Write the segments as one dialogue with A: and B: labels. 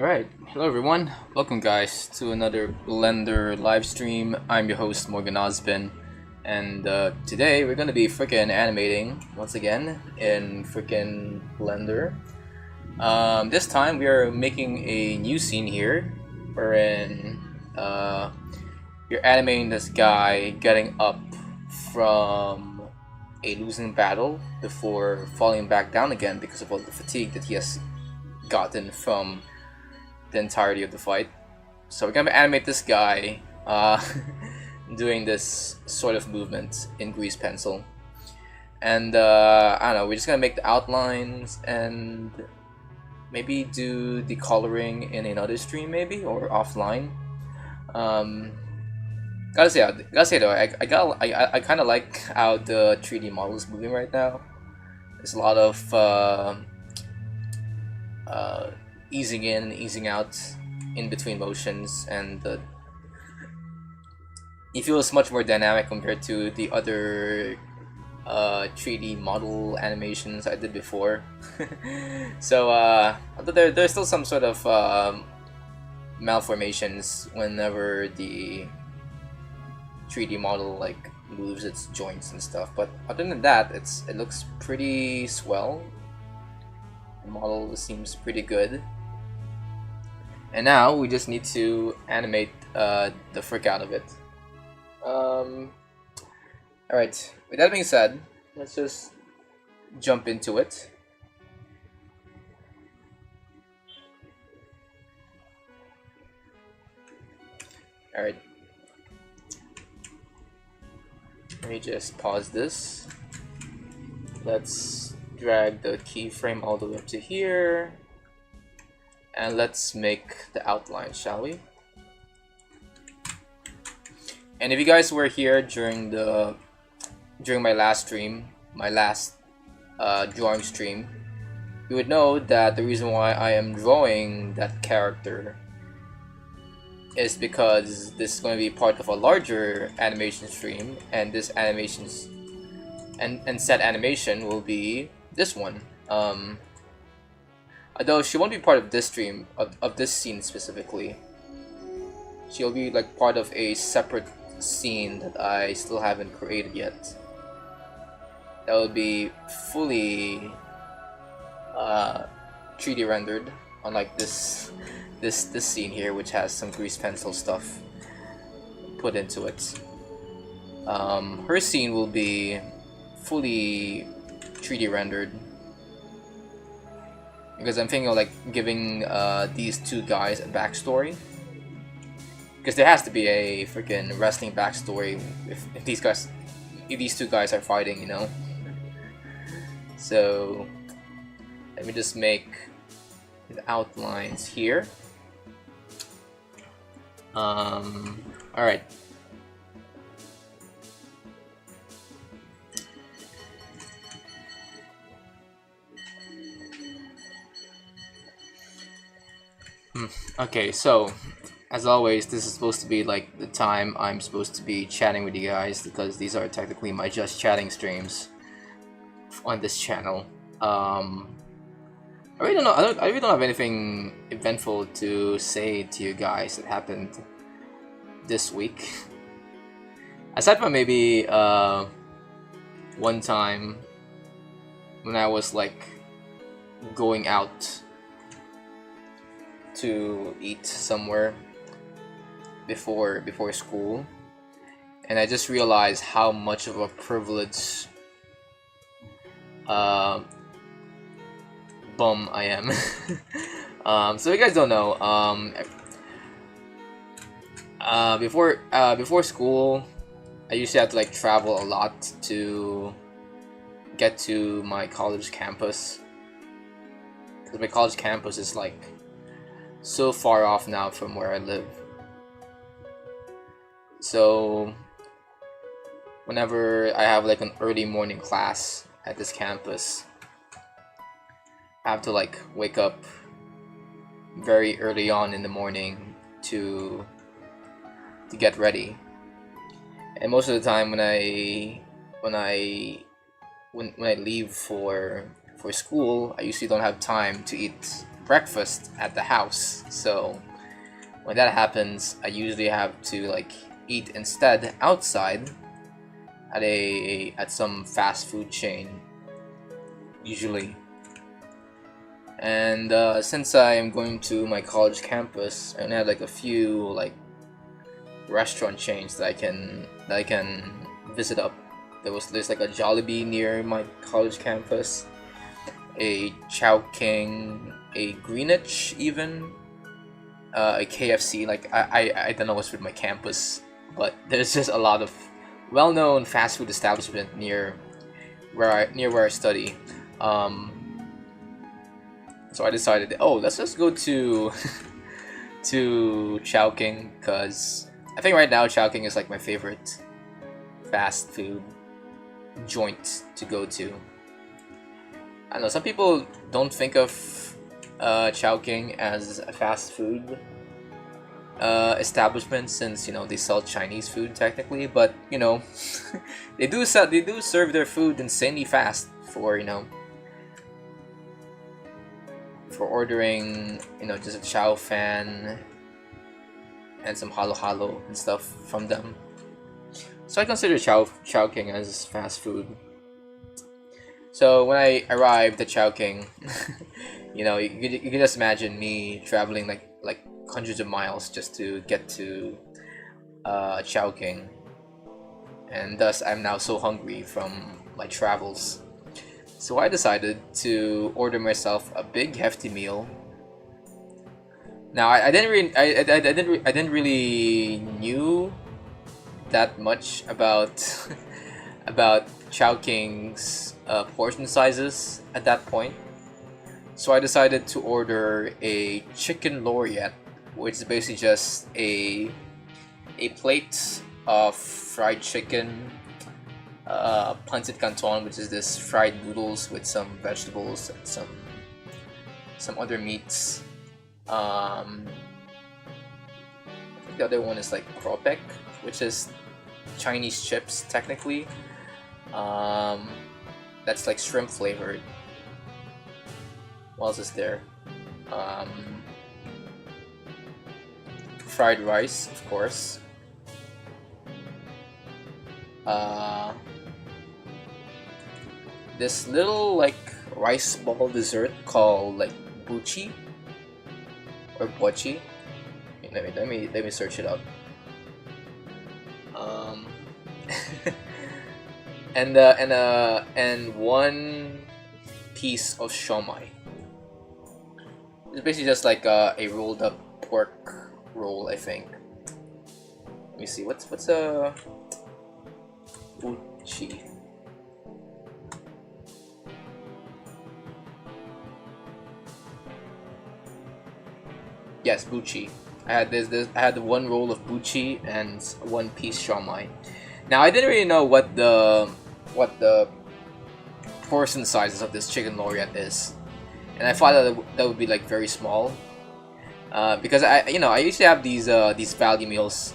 A: Alright, hello everyone. Welcome guys to another Blender live stream. I'm your host Morgan Ozpin, and today we're gonna be freaking animating once again in freaking Blender. This time we are making a new scene here, wherein you're animating this guy getting up from a losing battle before falling back down again because of all the fatigue that he has gotten from the entirety of the fight. So we're gonna animate this guy doing this sort of movement in grease pencil, and I don't know, we're just gonna make the outlines and maybe do the coloring in another stream, maybe, or offline. Gotta say though, I kind of like how the 3D model is moving right now. There's a lot of easing in and easing out in between motions, and it feels much more dynamic compared to the other 3D model animations I did before. So although there's still some sort of malformations whenever the 3D model like moves its joints and stuff, but other than that, it looks pretty swell. The model seems pretty good. And now we just need to animate the frick out of it. Alright, with that being said, let's just jump into it. Alright. Let me just pause this. Let's drag the keyframe all the way up to here. And let's make the outline, shall we? And if you guys were here during my last stream, my last drawing stream, you would know that the reason why I am drawing that character is because this is going to be part of a larger animation stream, and this animations and said animation will be this one. Although she won't be part of this stream, of this scene specifically. She'll be like part of a separate scene that I still haven't created yet. That will be fully 3D rendered, unlike this scene here, which has some grease pencil stuff put into it. Her scene will be fully 3D rendered, because I'm thinking of like giving these two guys a backstory, because there has to be a freaking wrestling backstory if these two guys are fighting, you know. So let me just make the outlines here. Alright. Okay, so as always, this is supposed to be like the time I'm supposed to be chatting with you guys, because these are technically my just chatting streams on this channel. I really don't know. I really don't have anything eventful to say to you guys that happened this week, aside from maybe one time when I was like going out to eat somewhere before school, and I just realized how much of a privilege bum I am. So if you guys don't know, before school, I used to have to like travel a lot to get to my college campus, because my college campus is like so far off now from where I live. So whenever I have like an early morning class at this campus, I have to like wake up very early on in the morning to get ready. And most of the time when I leave for school, I usually don't have time to eat breakfast at the house. So when that happens, I usually have to like eat instead outside at some fast food chain usually. And since I am going to my college campus, and I have like a few like restaurant chains that I can visit up. There's like a Jollibee near my college campus, a Chowking, a Greenwich even, a KFC. Like I don't know what's with my campus, but there's just a lot of well-known fast food establishment near where I study. So I decided, oh, let's just go to to Chowking, because I think right now Chowking is like my favorite fast food joint to go to. I know some people don't think of Chowking as a fast food establishment, since they sell Chinese food technically, but they do serve their food insanely fast for for ordering just a chow fan and some halo halo and stuff from them. So I consider Chowking as fast food. So when I arrived at Chowking, you can just imagine me traveling like hundreds of miles just to get to Chowking, and thus I'm now so hungry from my travels. So I decided to order myself a big hefty meal. Now I didn't really knew that much about about Chowking's portion sizes at that point. So I decided to order a chicken laureate, which is basically just a plate of fried chicken, pancit canton, which is this fried noodles with some vegetables and some other meats. I think the other one is like kropek, which is Chinese chips technically. That's like shrimp flavored. What else is there? Fried rice, of course. This little like rice ball dessert called like buchi or bochi. Let me search it up. And one piece of shomai. It's basically just like a rolled up pork roll, I think. Let me see. What's a buchi? Yes, buchi. I had one roll of buchi and one piece shomai. Now I didn't really know what the portion sizes of this chicken laureate is, and I thought that would be like very small, because I usually have these value meals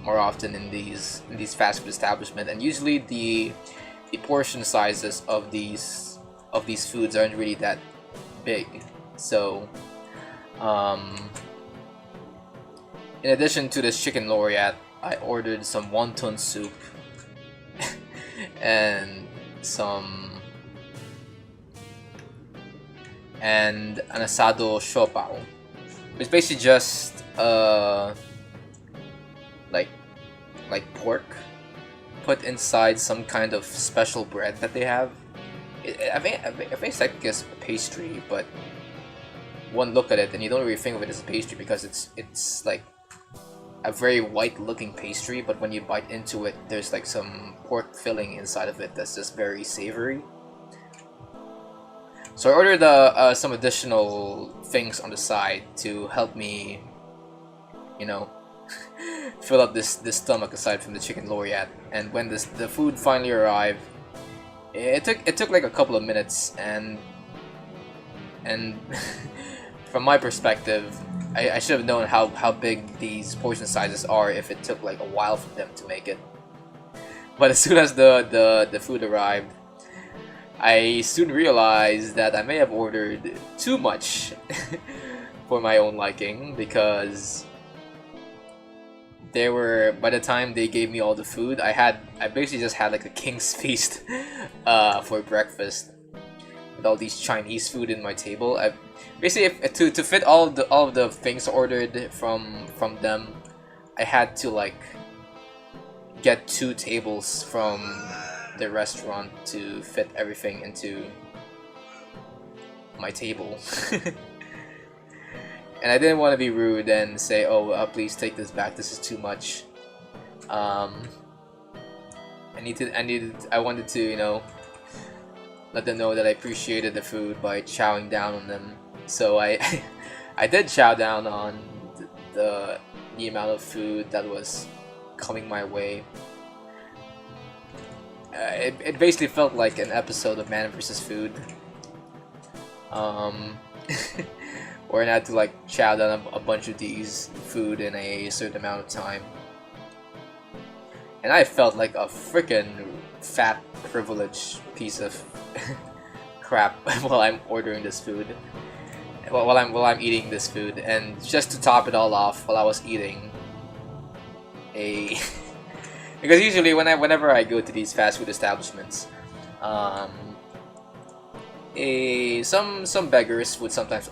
A: more often in these fast food establishments, and usually the portion sizes of these foods aren't really that big. So in addition to this chicken laureate, I ordered some wonton soup and an asado siopao. It's basically just like pork put inside some kind of special bread that they have. I think it's like a pastry, but one look at it and you don't really think of it as a pastry, because it's like a very white looking pastry, but when you bite into it, there's like some pork filling inside of it that's just very savory. So I ordered some additional things on the side to help me, fill up this stomach aside from the chicken laureate. And when the food finally arrived, it took like a couple of minutes, and from my perspective, I should have known how big these portion sizes are if it took like a while for them to make it. But as soon as the food arrived, I soon realized that I may have ordered too much for my own liking, because by the time they gave me all the food, I basically just had like a king's feast for breakfast with all these Chinese food in my table. Basically, to fit all of the things ordered from them, I had to like get 2 tables from the restaurant to fit everything into my table. And I didn't want to be rude and say, "Oh, please take this back. This is too much." I wanted to, you know, let them know that I appreciated the food by chowing down on them. So I I did chow down on the amount of food that was coming my way. It basically felt like an episode of Man vs. Food. Where I had to like chow down a bunch of these food in a certain amount of time. And I felt like a freaking fat, privileged piece of crap while I'm ordering this food. While I'm eating this food, and just to top it all off, while I was eating because usually whenever I go to these fast food establishments, some beggars would sometimes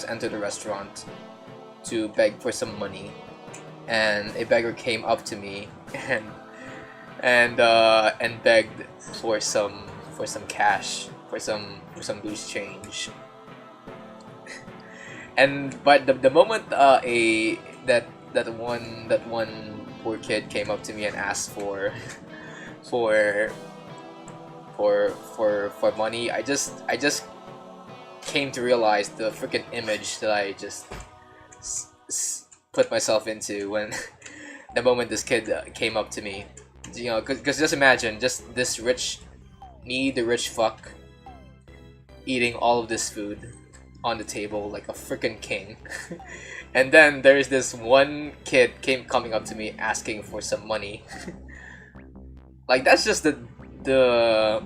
A: enter the restaurant to beg for some money, and a beggar came up to me and begged for some cash, for some loose change. But the moment that one poor kid came up to me and asked for money, I just came to realize the freaking image that I just put myself into when the moment this kid came up to me. You know, because just imagine, just this rich, me, the rich fuck, eating all of this food on the table like a freaking king. And then there's this one kid coming up to me asking for some money. Like, that's just the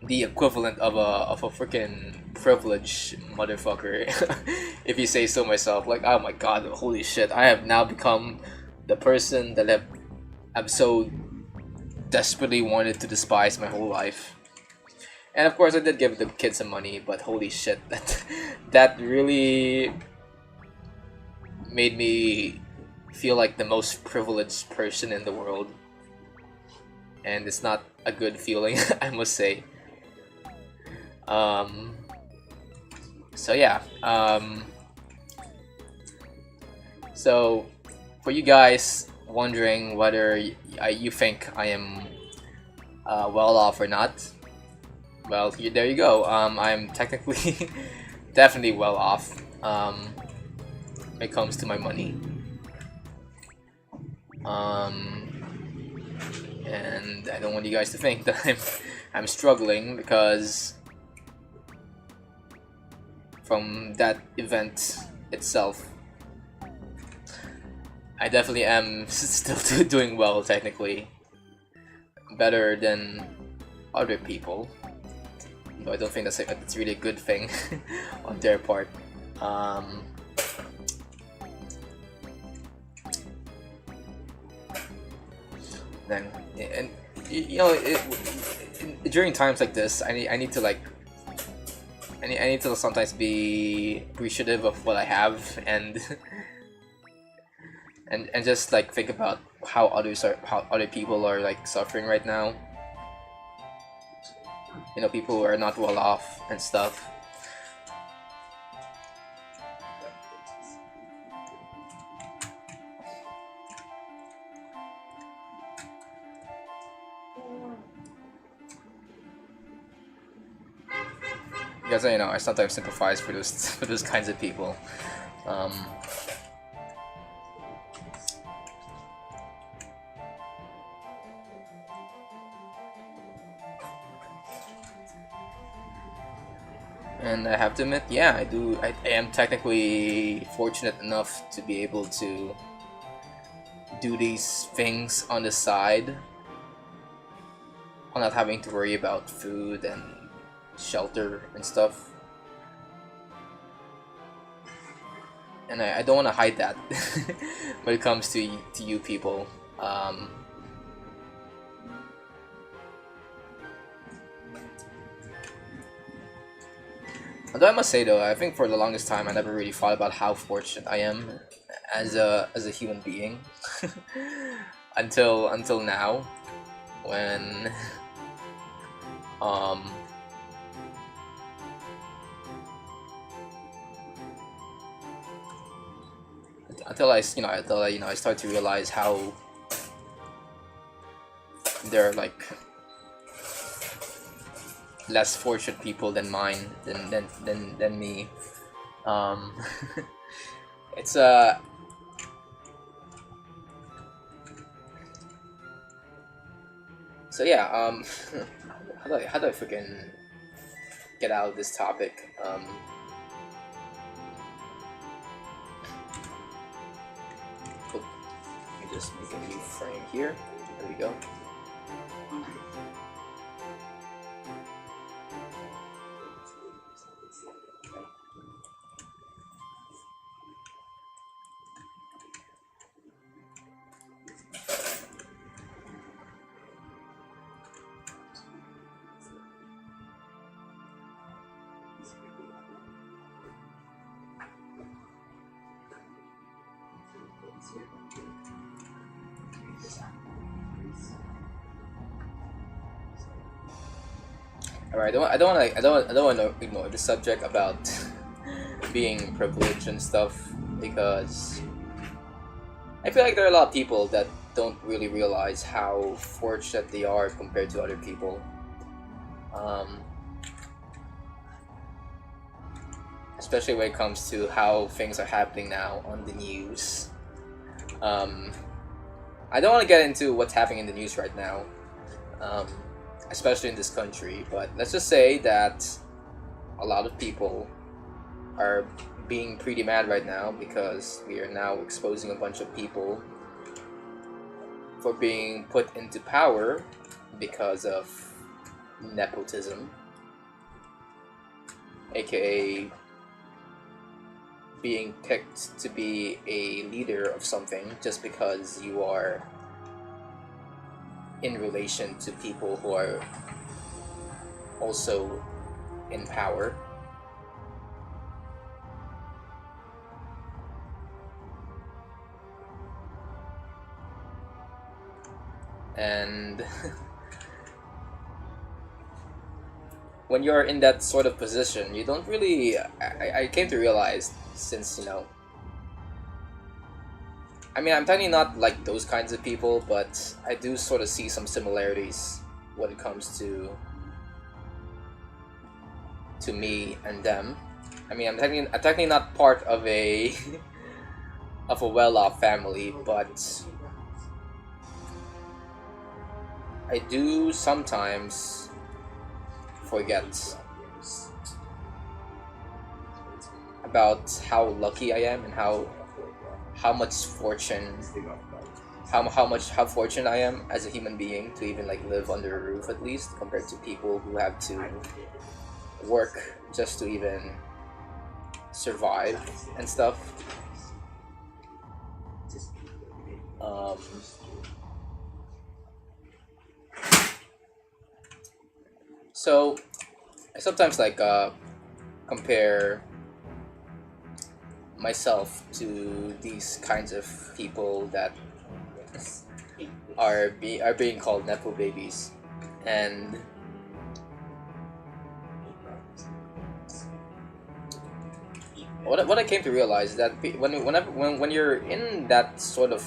A: equivalent of a freaking privileged motherfucker, if you say so myself. Like, oh my god, holy shit, I have now become the person that I've so desperately wanted to despise my whole life. And of course I did give the kid some money, but holy shit, that really made me feel like the most privileged person in the world. And it's not a good feeling, I must say. So yeah, so for you guys wondering whether you think I am well off or not, well, there you go. I'm technically definitely well off when it comes to my money. And I don't want you guys to think that I'm struggling, because from that event itself, I definitely am still doing well, technically. Better than other people. Though I don't think that's really a good thing on their part. Then, and you know, during times like this, I need to sometimes be appreciative of what I have, and and just like think about how other people are like suffering right now. You know, people who are not well off and stuff. Because, you know, I sometimes sympathize for those kinds of people. And I have to admit, yeah, I do. I am technically fortunate enough to be able to do these things on the side. while not having to worry about food and shelter and stuff. And I don't want to hide that when it comes to you people. Although I must say though, I think for the longest time I never really thought about how fortunate I am as a human being until now, when until I start to realize how there are like less fortunate people than mine than me. It's so yeah, how do I freaking get out of this topic? Let me just make a new frame here. There we go. Alright, I don't want to ignore the subject about being privileged and stuff, because I feel like there are a lot of people that don't really realize how fortunate they are compared to other people. Especially when it comes to how things are happening now on the news. I don't want to get into what's happening in the news right now, especially in this country, but let's just say that a lot of people are being pretty mad right now because we are now exposing a bunch of people for being put into power because of nepotism, aka being picked to be a leader of something just because you are in relation to people who are also in power. And when you're in that sort of position, you don't really... I came to realize, since, you know... I mean, I'm definitely not like those kinds of people, but I do sort of see some similarities when it comes to me and them. I mean, I'm technically not part of a of a well-off family, but I do sometimes forget about how lucky I am and how much fortune, how fortunate I am as a human being to even like live under a roof, at least, compared to people who have to work just to even survive and stuff. So I sometimes like compare myself to these kinds of people that are being called nepo babies, and what I came to realize is that when you're in that sort of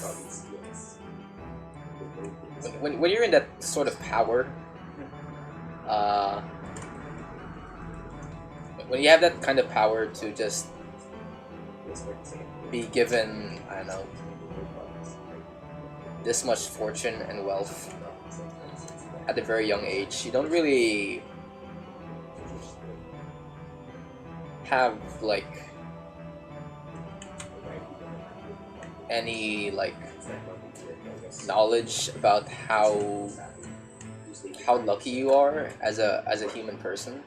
A: when you're in that sort of power, when you have that kind of power to just be given, I don't know, this much fortune and wealth at a very young age, you don't really have like any like knowledge about how lucky you are as a human person.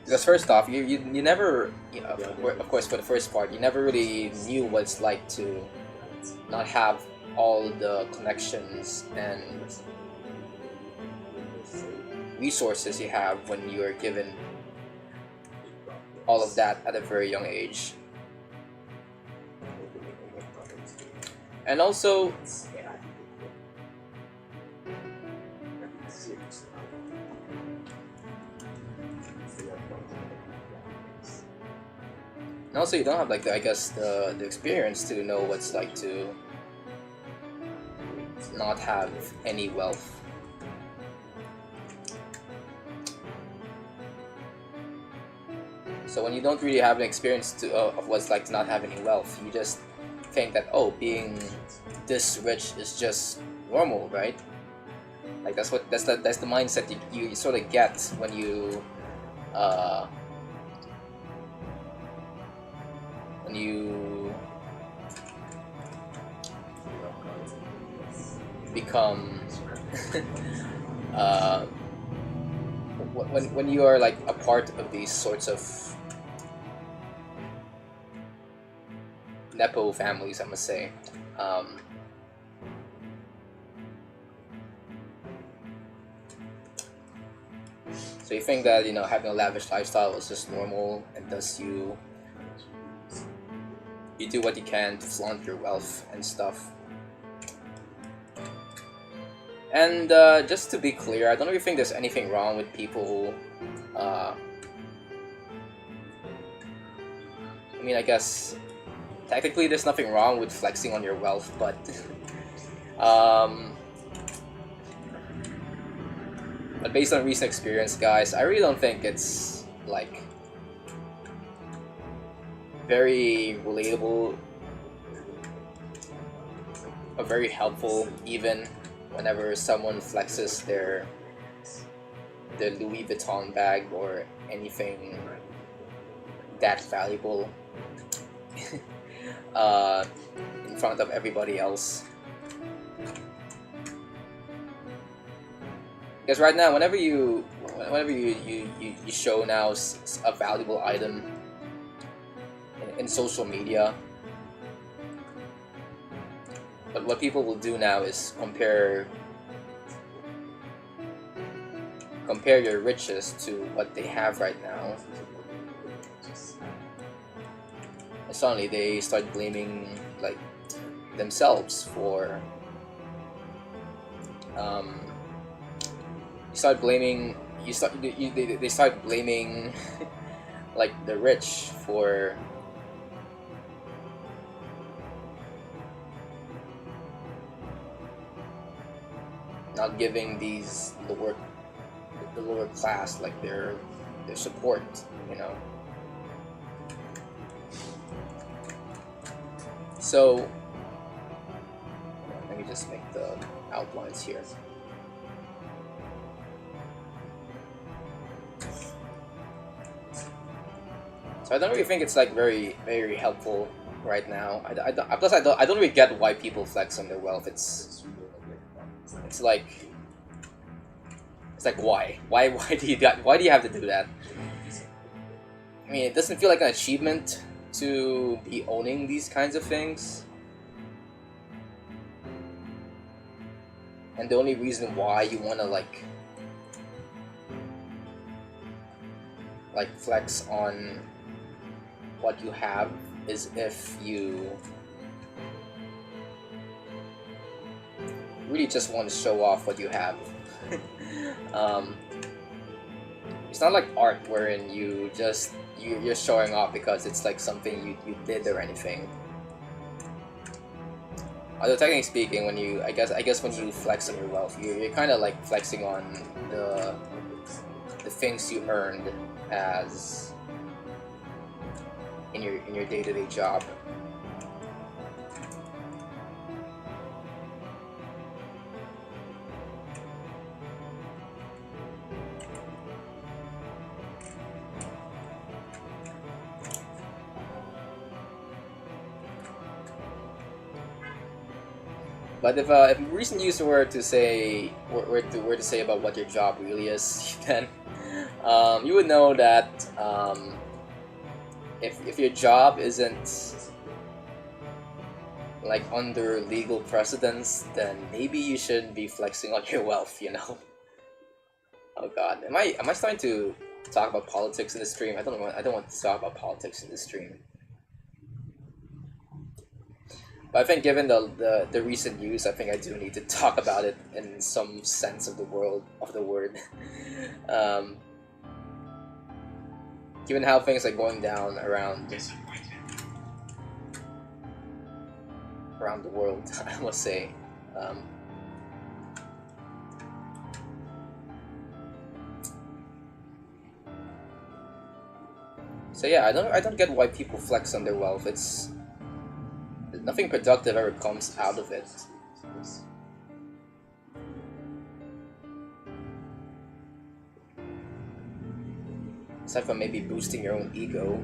A: Because first off, you never, of course, for the first part, you never really knew what it's like to not have all the connections and resources you have when you are given all of that at a very young age. And also, you don't have like the, I guess the experience to know what's like to not have any wealth. So when you don't really have an experience of what's like to not have any wealth, you just think that, oh, being this rich is just normal, right? Like that's the mindset you sort of get when you become when you are like a part of these sorts of Nepo families, I must say. So you think that, you know, having a lavish lifestyle is just normal, and thus you do what you can to flaunt your wealth and stuff. And just to be clear, I don't really think there's anything wrong with people who, I mean, I guess technically there's nothing wrong with flexing on your wealth, but but based on recent experience, guys, I really don't think it's like very relatable or very helpful, even whenever someone flexes their Louis Vuitton bag or anything that valuable in front of everybody else. Because right now, whenever you show now a valuable item in social media, but what people will do now is compare your riches to what they have right now. And suddenly they start blaming like themselves for they start blaming like the rich for not giving the lower class like their support, you know. So let me just make the outlines here. So I don't really think it's like very, very helpful right now. Plus I don't really get why people flex on their wealth. It's like why do you have to do that? I mean, it doesn't feel like an achievement to be owning these kinds of things. And the only reason why you want to like flex on what you have is if you really just want to show off what you have. It's not like art wherein you're showing off because it's like something you did or anything. Although technically speaking, when you I guess when you flex on your wealth, you're kind of like flexing on the things you earned as in your day-to-day job. But if a recent user were to say were to say about what your job really is, then you would know that if your job isn't like under legal precedence, then maybe you shouldn't be flexing on your wealth, you know. Oh god, am I starting to talk about politics in the stream? I don't want to talk about politics in the stream. But I think given the recent news, I think I do need to talk about it in some sense of the word. Given how things are going down around the world, I must say. So yeah, I don't get why people flex on their wealth. It's nothing productive ever comes out of it. Aside from maybe boosting your own ego.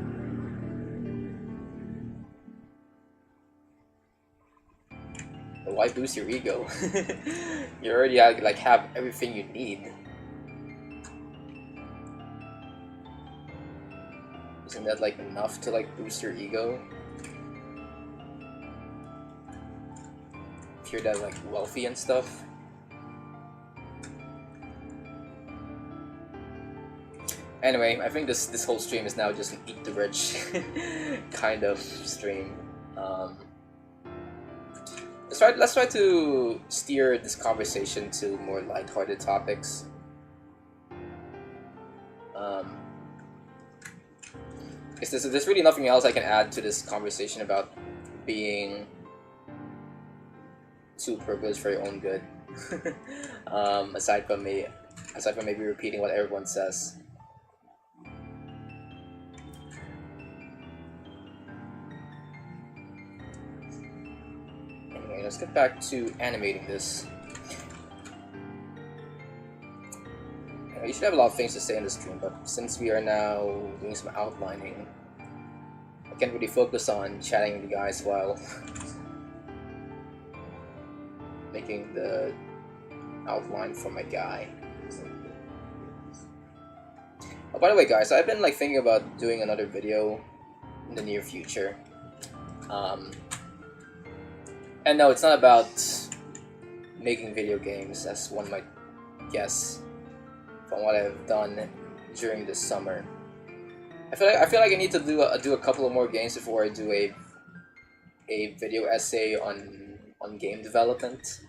A: But why boost your ego? You already have everything you need. Isn't that like enough to like boost your ego? If you're that like wealthy and stuff. Anyway, I think this whole stream is now just an eat the rich kind of stream. Let's try to steer this conversation to more lighthearted topics. There's really nothing else I can add to this conversation about being too privileged for your own good. Aside from maybe repeating what everyone says. Anyway, let's get back to animating this. I usually have a lot of things to say in this stream, but since we are now doing some outlining, I can't really focus on chatting with you guys while making the outline for my guy. Oh, by the way, guys, I've been like thinking about doing another video in the near future. And no, it's not about making video games, as one might guess from what I've done during this summer. I feel like I need to do a couple of more games before I do a video essay on game development.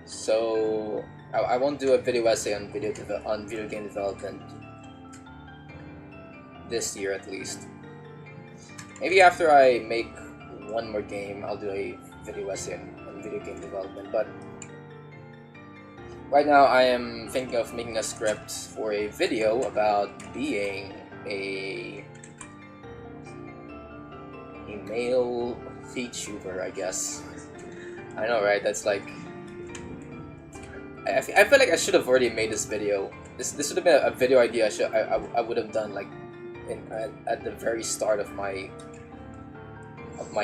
A: So I won't do a video essay on video game development this year at least. Maybe after I make one more game, I'll do a video essay on video game development. But right now, I am thinking of making a script for a video about being a male VTuber, I guess. I know, right? That's like... I feel like I should have already made this video. This should have been a video idea I would have done like at the very start of my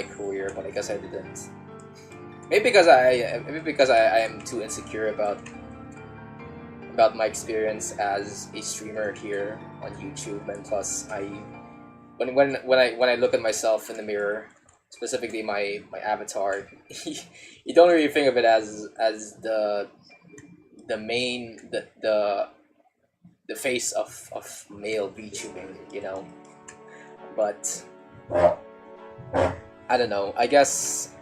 A: career, but I guess I didn't. Maybe because I am too insecure about my experience as a streamer here on YouTube, and plus when I look at myself in the mirror, specifically my avatar, you don't really think of it as the main the face of male VTubing, you know. But I don't know. I guess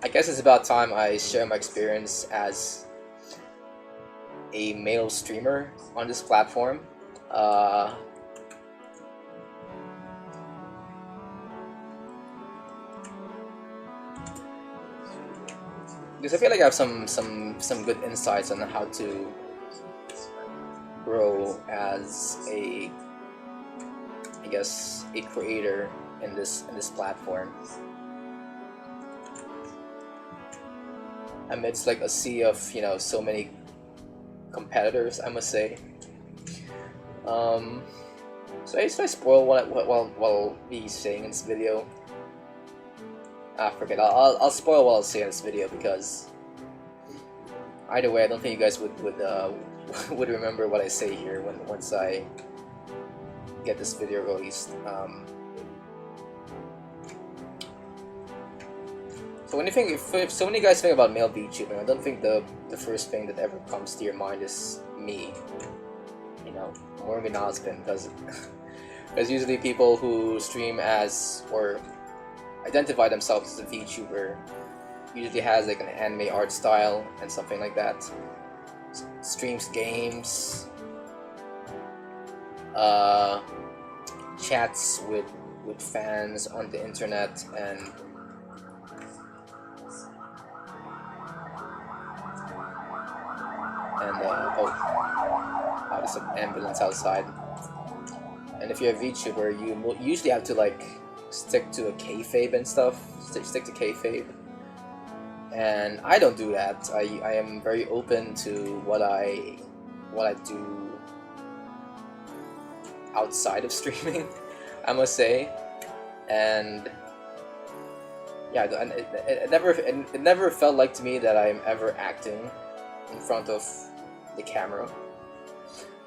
A: it's about time I share my experience as a male streamer on this platform. Because I feel like I have some good insights on how to grow as a creator in this platform amidst like a sea of, you know, so many competitors, I must say. So I spoil what I'll be saying in this video. Forget. I'll spoil what I'll say in this video because either way, I don't think you guys would would remember what I say here once I get this video released. So when you think, if so many guys think about male VTubing, I don't think the first thing that ever comes to your mind is me. You know, Morgan Ozpin, because usually people who stream as or identify themselves as a VTuber usually has like an anime art style and something like that. Streams games, chats with fans on the internet, and there's an ambulance outside. And if you're a VTuber, you usually have to like stick to a kayfabe and stuff. Stick to kayfabe. And I don't do that. I am very open to what I do outside of streaming, I must say. And yeah, and it never felt like to me that I'm ever acting in front of the camera.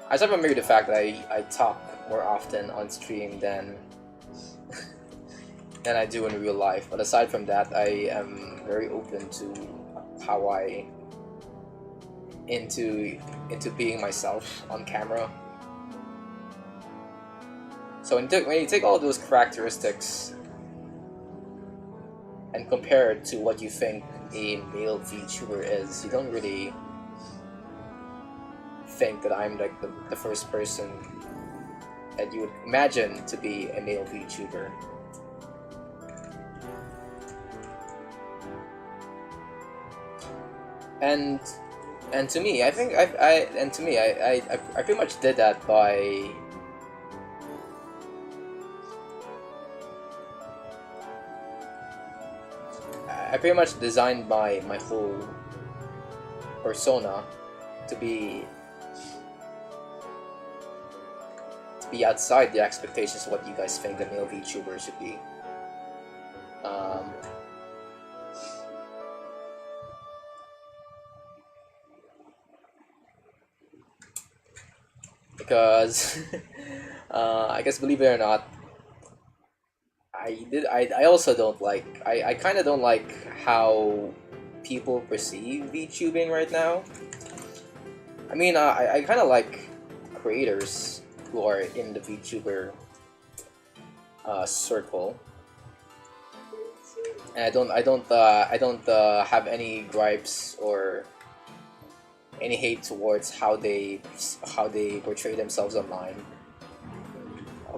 A: I just remember the fact that I talk more often on stream than I do in real life. But aside from that, I am very open to how I into being myself on camera. So when you take all those characteristics and compare it to what you think a male VTuber is, you don't really think that I'm like the first person that you would imagine to be a male VTuber. And to me, I think I pretty much did that by I pretty much designed my whole persona to be outside the expectations of what you guys think a male VTuber should be. Because I guess, believe it or not, I also don't like, I kind of don't like how people perceive VTubing right now. I mean, I kind of like creators who are in the VTuber circle, and I don't have any gripes or any hate towards how they portray themselves online.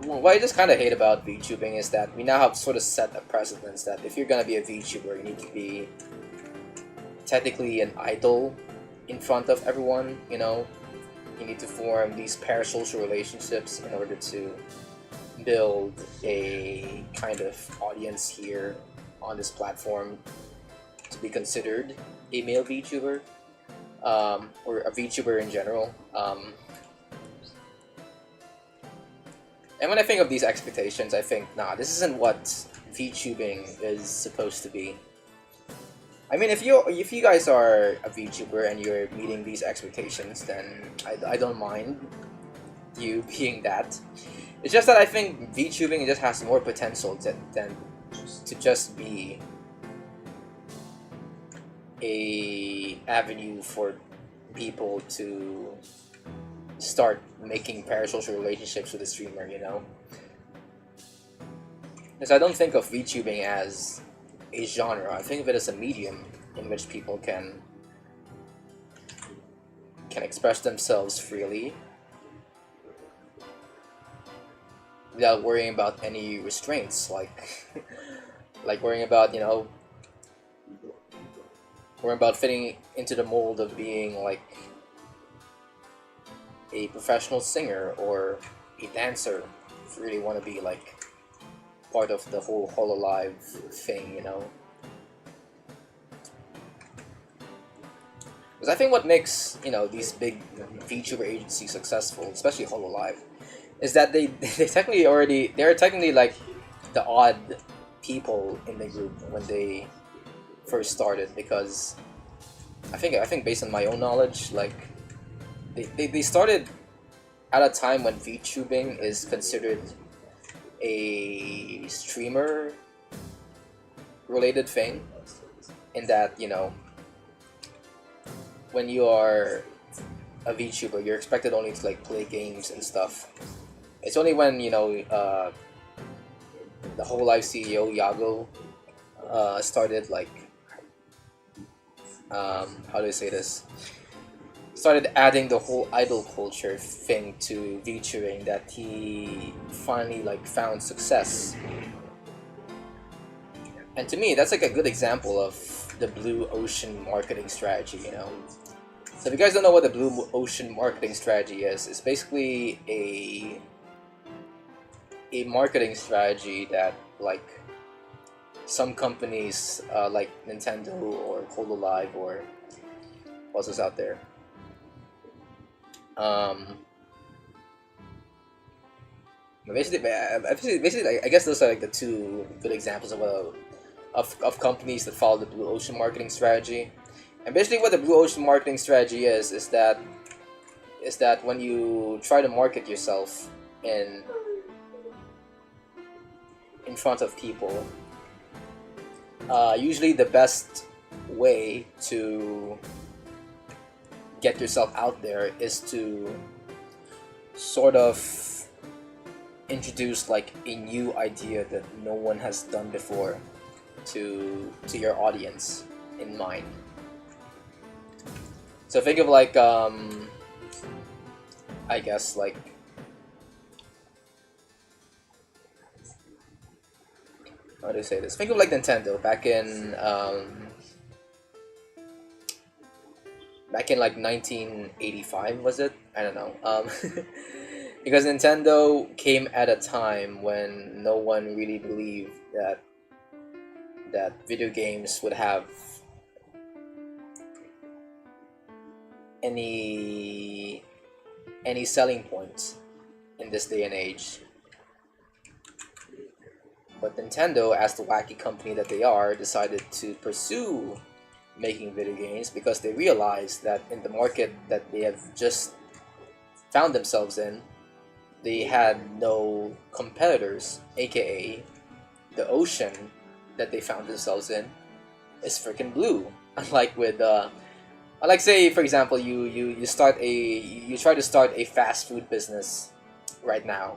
A: What I just kind of hate about VTubing is that we now have sort of set a precedence that if you're gonna be a VTuber, you need to be technically an idol in front of everyone. You know, you need to form these parasocial relationships in order to build a kind of audience here on this platform to be considered a male VTuber, or a VTuber in general. And when I think of these expectations, I think, nah, this isn't what VTubing is supposed to be. I mean, if you guys are a VTuber and you're meeting these expectations, then I don't mind you being that. It's just that I think VTubing just has more potential than to just be a avenue for people to start making parasocial relationships with the streamer, you know? Because I don't think of VTubing as a genre. I think of it as a medium in which people can express themselves freely without worrying about any restraints, like worrying about, you know, worrying about fitting into the mold of being like a professional singer or a dancer, if you really want to be like part of the whole HoloLive thing, you know. Because I think what makes, you know, these big VTuber agencies successful, especially HoloLive, is that they're technically like the odd people in the group when they first started, because I think based on my own knowledge, like they started at a time when VTubing is considered a streamer related thing, in that, you know, when you are a VTuber, you're expected only to like play games and stuff. It's only when, you know, the whole live CEO Yago started like how do I say this? Started adding the whole idol culture thing to VTubing, that he finally like found success. And to me, that's like a good example of the blue ocean marketing strategy, you know. So if you guys don't know what the blue ocean marketing strategy is, it's basically a marketing strategy that like some companies like Nintendo or HoloLive or what else is out there. Basically, I guess those are like the two good examples of companies that follow the blue ocean marketing strategy. And basically, what the blue ocean marketing strategy is that when you try to market yourself in front of people, usually the best way to get yourself out there is to sort of introduce like a new idea that no one has done before to your audience in mind. So think of like I guess like how do I say this? Think of like Nintendo back in like 1985, was it? I don't know. Because Nintendo came at a time when no one really believed that video games would have any selling points in this day and age. But Nintendo, as the wacky company that they are, decided to pursue making video games because they realized that in the market that they have just found themselves in, they had no competitors, aka the ocean that they found themselves in is freaking blue. Unlike with like say for example you try to start a fast food business right now,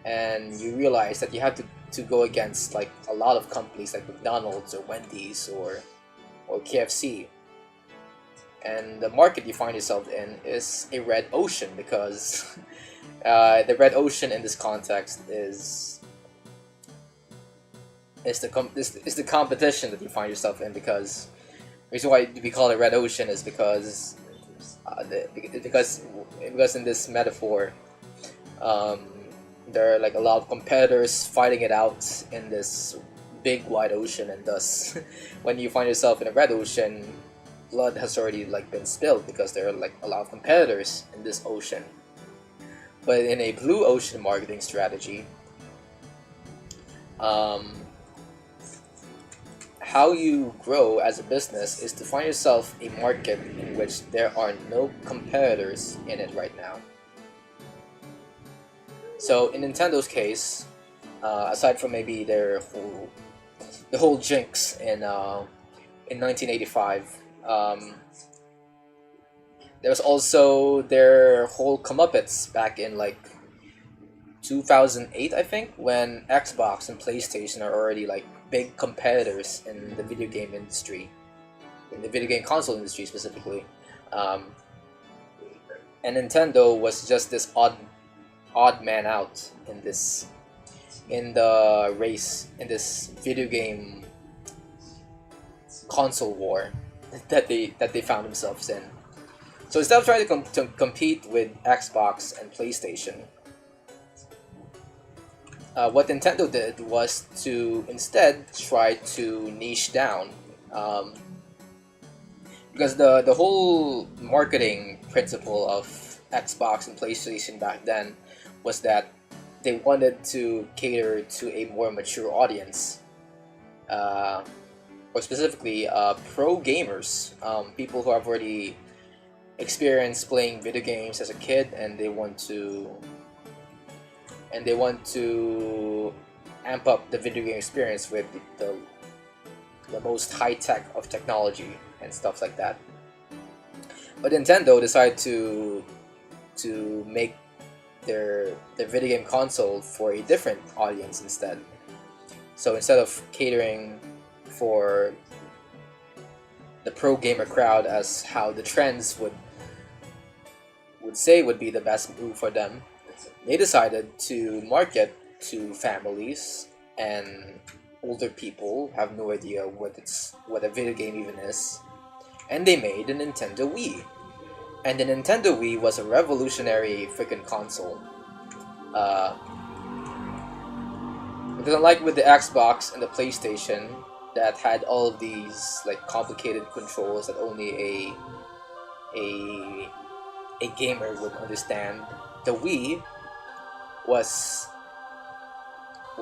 A: and you realize that you have to go against like a lot of companies like McDonald's or Wendy's or KFC, and the market you find yourself in is a red ocean, because the red ocean in this context is the competition that you find yourself in. Because the reason why we call it red ocean is because in this metaphor, there are like a lot of competitors fighting it out in this big wide ocean, and thus when you find yourself in a red ocean, blood has already like been spilled because there are like a lot of competitors in this ocean. But in a blue ocean marketing strategy, how you grow as a business is to find yourself a market in which there are no competitors in it right now. So in Nintendo's case, aside from maybe the whole jinx in 1985, there was also their whole comeuppance back in like 2008, I think, when Xbox and PlayStation are already like big competitors in the video game industry, in the video game console industry specifically, and Nintendo was just this odd man out in the race, in this video game console war that they found themselves in. So instead of trying to compete with Xbox and PlayStation, what Nintendo did was to instead try to niche down, because the whole marketing principle of Xbox and PlayStation back then was that they wanted to cater to a more mature audience, or specifically pro gamers, people who have already experienced playing video games as a kid, and they want to amp up the video game experience with the most high tech of technology and stuff like that. But Nintendo decided to make their video game console for a different audience instead. So instead of catering for the pro gamer crowd as how the trends would say would be the best move for them, they decided to market to families and older people who have no idea what a video game even is, and they made a Nintendo Wii. And the Nintendo Wii was a revolutionary freaking console. Because unlike with the Xbox and the PlayStation that had all of these like complicated controls that only a gamer would understand, the Wii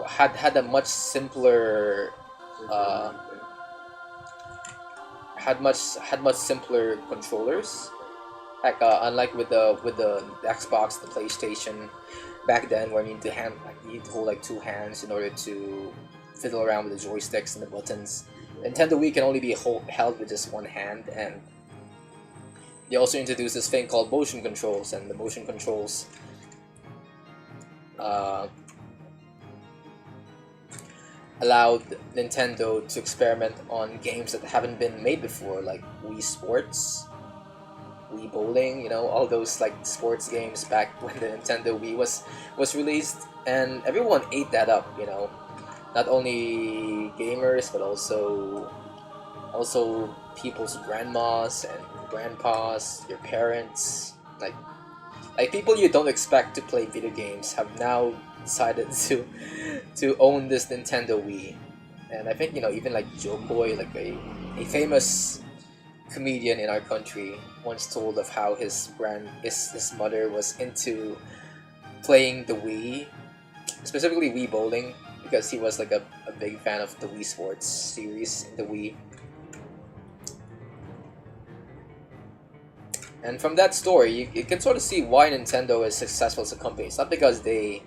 A: had a much simpler had much simpler controllers. Like unlike with the Xbox, the PlayStation back then, where you need to hold like two hands in order to fiddle around with the joysticks and the buttons. Nintendo Wii can only be held with just one hand, and they also introduced this thing called motion controls, and the motion controls allowed Nintendo to experiment on games that haven't been made before, like Wii Sports, Wii Bowling, all those like sports games back when the Nintendo Wii was released, and everyone ate that up, not only gamers but also people's grandmas and grandpas, your parents, like people you don't expect to play video games have now decided to own this Nintendo Wii. And I think even like Joe Boy, like a famous comedian in our country, once told of how his mother was into playing the Wii, specifically Wii Bowling, because he was like a big fan of the Wii Sports series in the Wii. And from that story, you can sort of see why Nintendo is successful as a company. It's not because they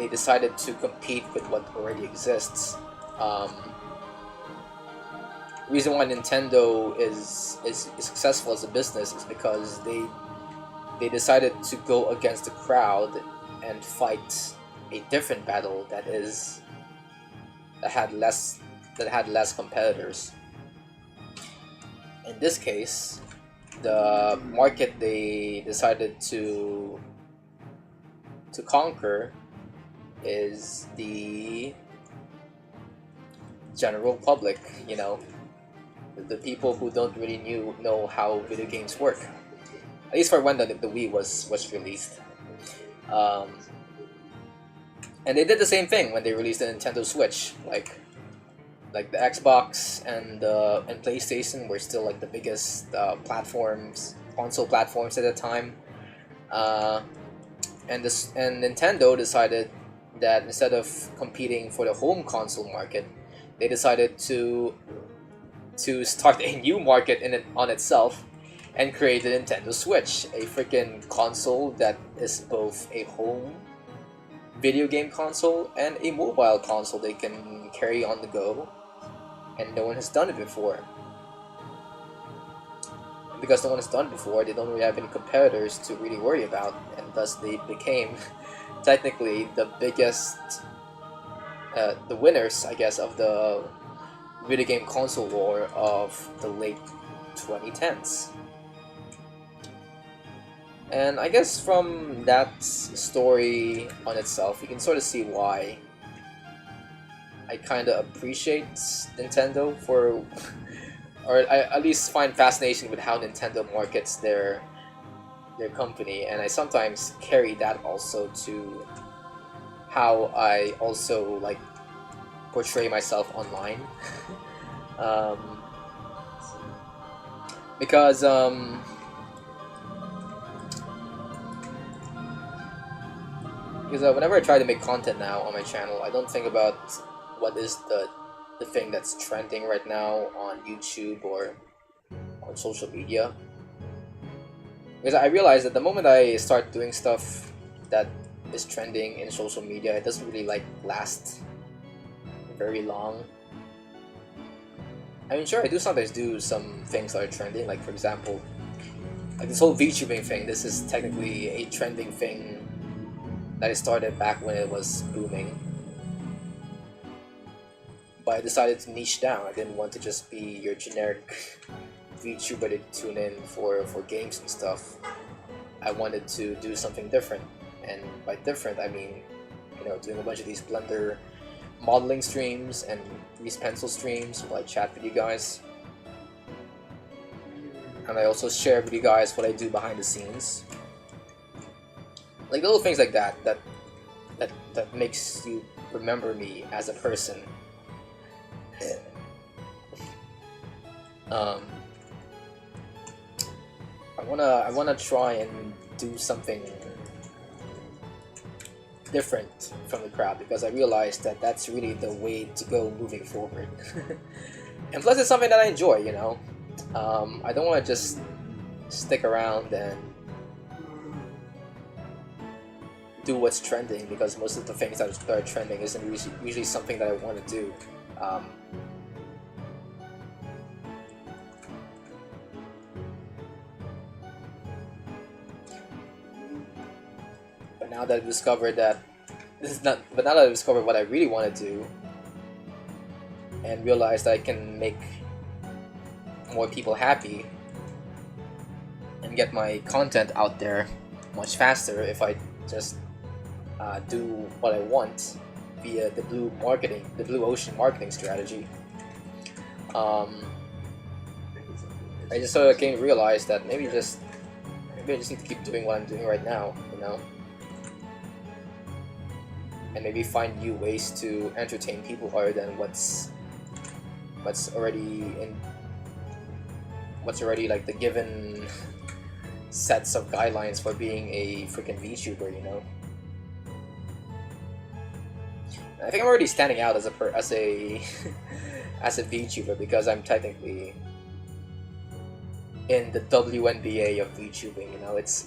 A: decided to compete with what already exists. The reason why Nintendo is successful as a business is because they decided to go against the crowd and fight a different battle that had less competitors. In this case, the market they decided to conquer is the general public, the people who don't really know how video games work, at least for when the Wii was released. And they did the same thing when they released the Nintendo Switch. Like the Xbox and PlayStation were still like the biggest console platforms at the time. And Nintendo decided that instead of competing for the home console market, they decided to start a new market on itself and create the Nintendo Switch, a freaking console that is both a home video game console and a mobile console they can carry on the go, and no one has done it before. And because no one has done it before, they don't really have any competitors to really worry about, and thus they became technically the biggest, the winners, I guess, of the video game console war of the late 2010s. And I guess from that story on itself, you can sort of see why I kind of appreciate Nintendo for, or I at least find fascination with how Nintendo markets their company, and I sometimes carry that also to how I also like portray myself online. Because because whenever I try to make content now on my channel, I don't think about what is the thing that's trending right now on YouTube or on social media. Because I realize that the moment I start doing stuff that is trending in social media, it doesn't really like last very long. I mean, sure, I do sometimes do some things that are trending, like for example, like this whole VTubing thing. This is technically a trending thing that I started back when it was booming. But I decided to niche down. I didn't want to just be your generic VTuber to tune in for games and stuff. I wanted to do something different, and by different I mean, you know, doing a bunch of these Blender modeling streams and these pencil streams while I chat with you guys. And I also share with you guys what I do behind the scenes. Like little things like that makes you remember me as a person. I wanna try and do something different from the crowd, because I realized that that's really the way to go moving forward. And plus, it's something that I enjoy, you know. I don't want to just stick around and do what's trending, because most of the things that are trending isn't usually something that I want to do. But now that I've discovered that but now that I've discovered what I really want to do, and realized I can make more people happy and get my content out there much faster if I just do what I want via the blue ocean marketing strategy. I just sort of came to realize that maybe I just need to keep doing what I'm doing right now, you know, and maybe find new ways to entertain people other than what's already like the given sets of guidelines for being a freaking VTuber, you know. I think I'm already standing out as a VTuber, because I'm technically in the WNBA of VTubing, you know. It's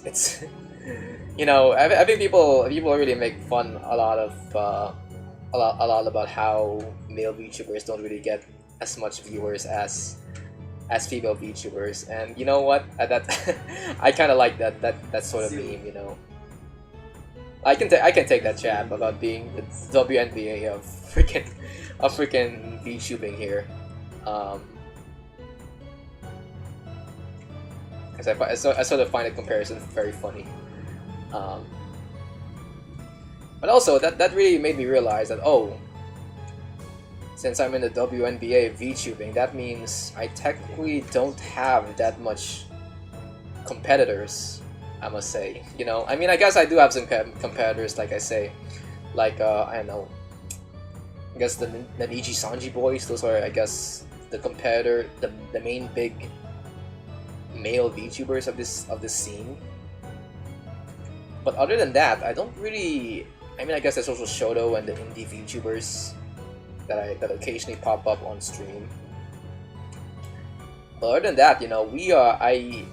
A: you know, I think people really make fun a lot about how male VTubers don't really get as much viewers as female VTubers, and you know what? That I kind of like that sort of meme, you know. I can take that jab about being the WNBA of freaking VTubing here, because I sort of find the comparison very funny. But also that really made me realize that, oh, since I'm in the WNBA of VTubing, that means I technically don't have that much competitors, I must say. You know, I mean, I guess I do have some competitors, like I say, like I don't know, I guess the Niji Sanji boys. Those are, I guess, the competitor, the main big male VTubers of this scene. But other than that, I don't really. I mean, I guess there's also Shoto and the indie VTubers that occasionally pop up on stream. But other than that, you know, I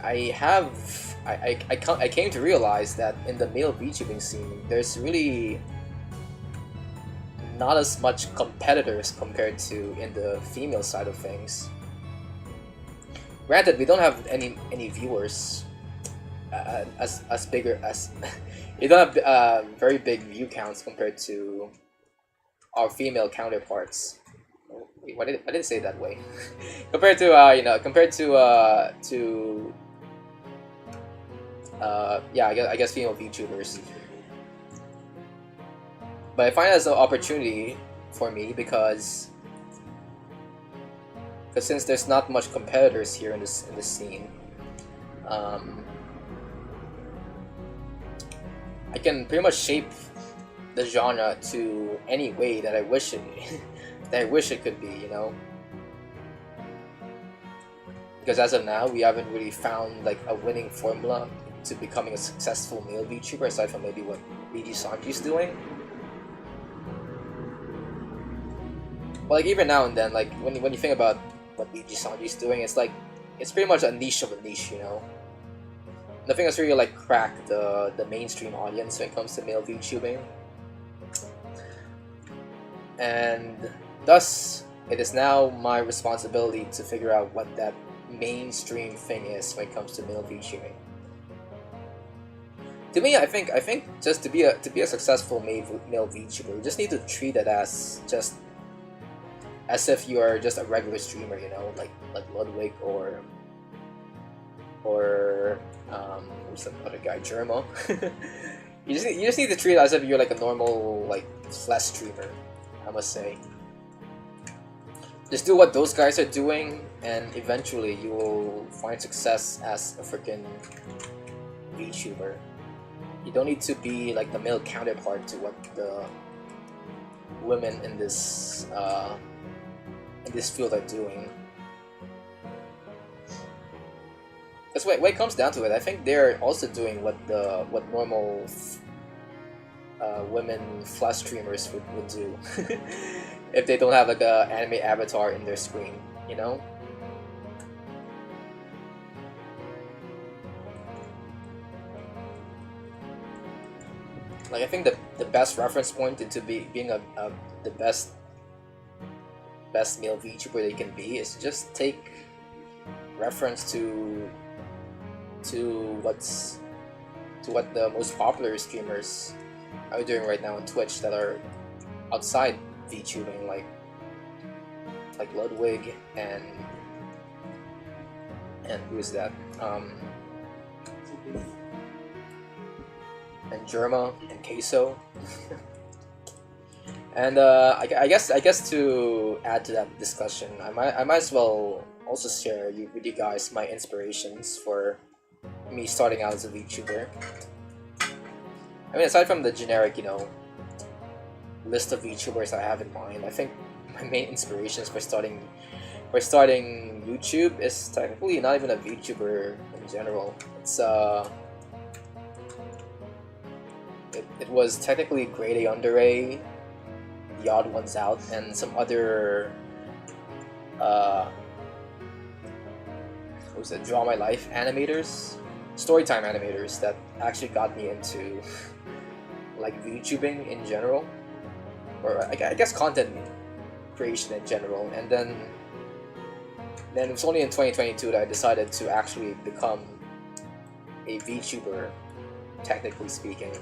A: came to realize that in the male VTubing scene, there's really not as much competitors compared to in the female side of things. Granted, we don't have any viewers as bigger as you don't have very big view counts compared to our female counterparts. Wait, why did I say it that way? Compared to yeah, I guess female VTubers. But I find it as an opportunity for me because since there's not much competitors here in this scene, I can pretty much shape the genre to any way that I wish it could be, you know. Because as of now, we haven't really found like a winning formula to becoming a successful male VTuber, aside from maybe what BG Sanji's doing. But like even now and then, like when you think about what BG Sanji's doing, it's like it's pretty much a niche of a niche, you know. Nothing has really like cracked the mainstream audience when it comes to male VTubing, and thus it is now my responsibility to figure out what that mainstream thing is when it comes to male VTubing. To me, I think just to be a successful male VTuber, you just need to treat it as if you are just a regular streamer, you know, like Ludwig or some other guy, Germo. you just need to treat it as if you're like a normal like flesh streamer, I must say. Just do what those guys are doing, and eventually you will find success as a freaking VTuber. You don't need to be like the male counterpart to what the women in this field are doing. Because when it comes down to it, I think they're also doing what normal women flash streamers would do if they don't have like a anime avatar in their screen, you know? Like I think the best reference point into being the best male VTuber they can be is just take reference to what the most popular streamers are doing right now on Twitch that are outside VTubing, like Ludwig and who's that? And Germa and Queso. And I guess to add to that discussion, I might as well also share with you guys my inspirations for me starting out as a VTuber. I mean, aside from the generic, you know, list of VTubers I have in mind, I think my main inspirations for starting YouTube is technically not even a VTuber in general. It's it was technically Grade A Under A, The Odd Ones Out, and some other what was it, Draw My Life animators, Storytime animators that actually got me into like VTubing in general, or I guess content creation in general. And then it was only in 2022 that I decided to actually become a VTuber, technically speaking.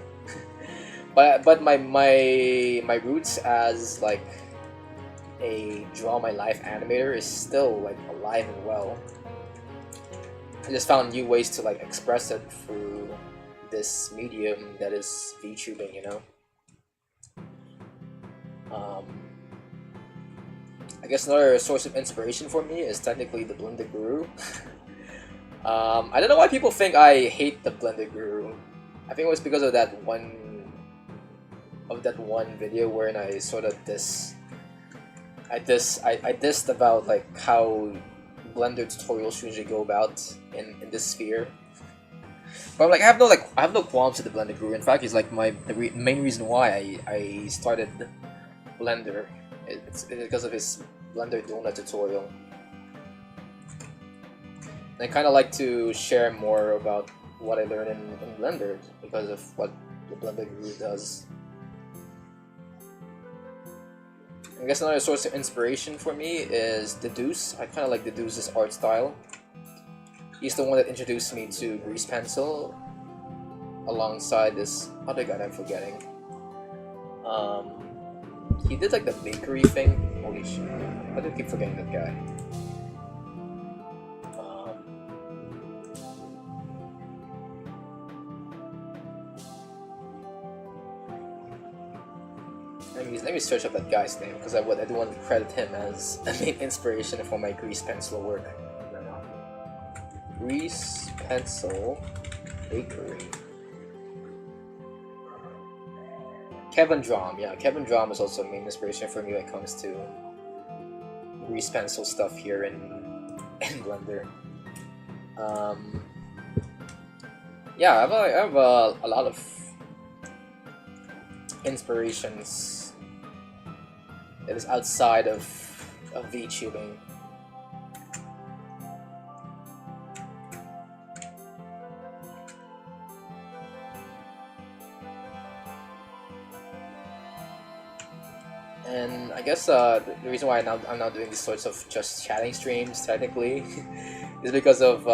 A: but my roots as like a Draw My Life animator is still like alive and well. I just found new ways to like express it through this medium that is VTubing, you know. I guess another source of inspiration for me is technically the Blender Guru. I don't know why people think I hate the Blender Guru. I think it was because of that one video wherein I sort of dissed about like how Blender tutorials usually go about in this sphere. But I'm like, I have no qualms with the Blender Guru. In fact, he's like the main reason why I started Blender. It's because of his Blender donut tutorial. And I kind of like to share more about what I learned in Blender because of what the Blender Guru does. I guess another source of inspiration for me is Deduce. I kind of like Deduce's art style. He's the one that introduced me to Grease Pencil, alongside this other guy that I'm forgetting. He did like the bakery thing. Holy shit! I do keep forgetting that guy. Let me search up that guy's name because I do want to credit him as a main inspiration for my Grease Pencil work. Grease Pencil Bakery. Kevin Drom, yeah, Kevin Drom is also a main inspiration for me when it comes to Grease Pencil stuff here in Blender. Yeah, I have a lot of inspirations that is outside of VTubing. And I guess the reason why I'm now doing these sorts of just chatting streams technically is because of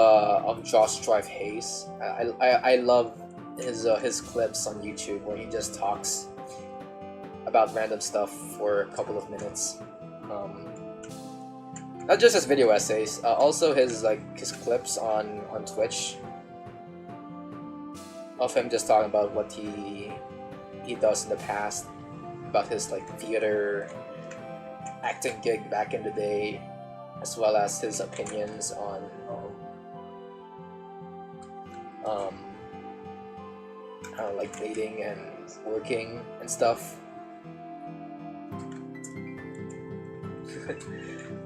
A: Josh Drive Hayes. I love his clips on YouTube where he just talks about random stuff for a couple of minutes. Not just his video essays, also his clips on Twitch of him just talking about what he does in the past, about his theater acting gig back in the day, as well as his opinions on dating and working and stuff.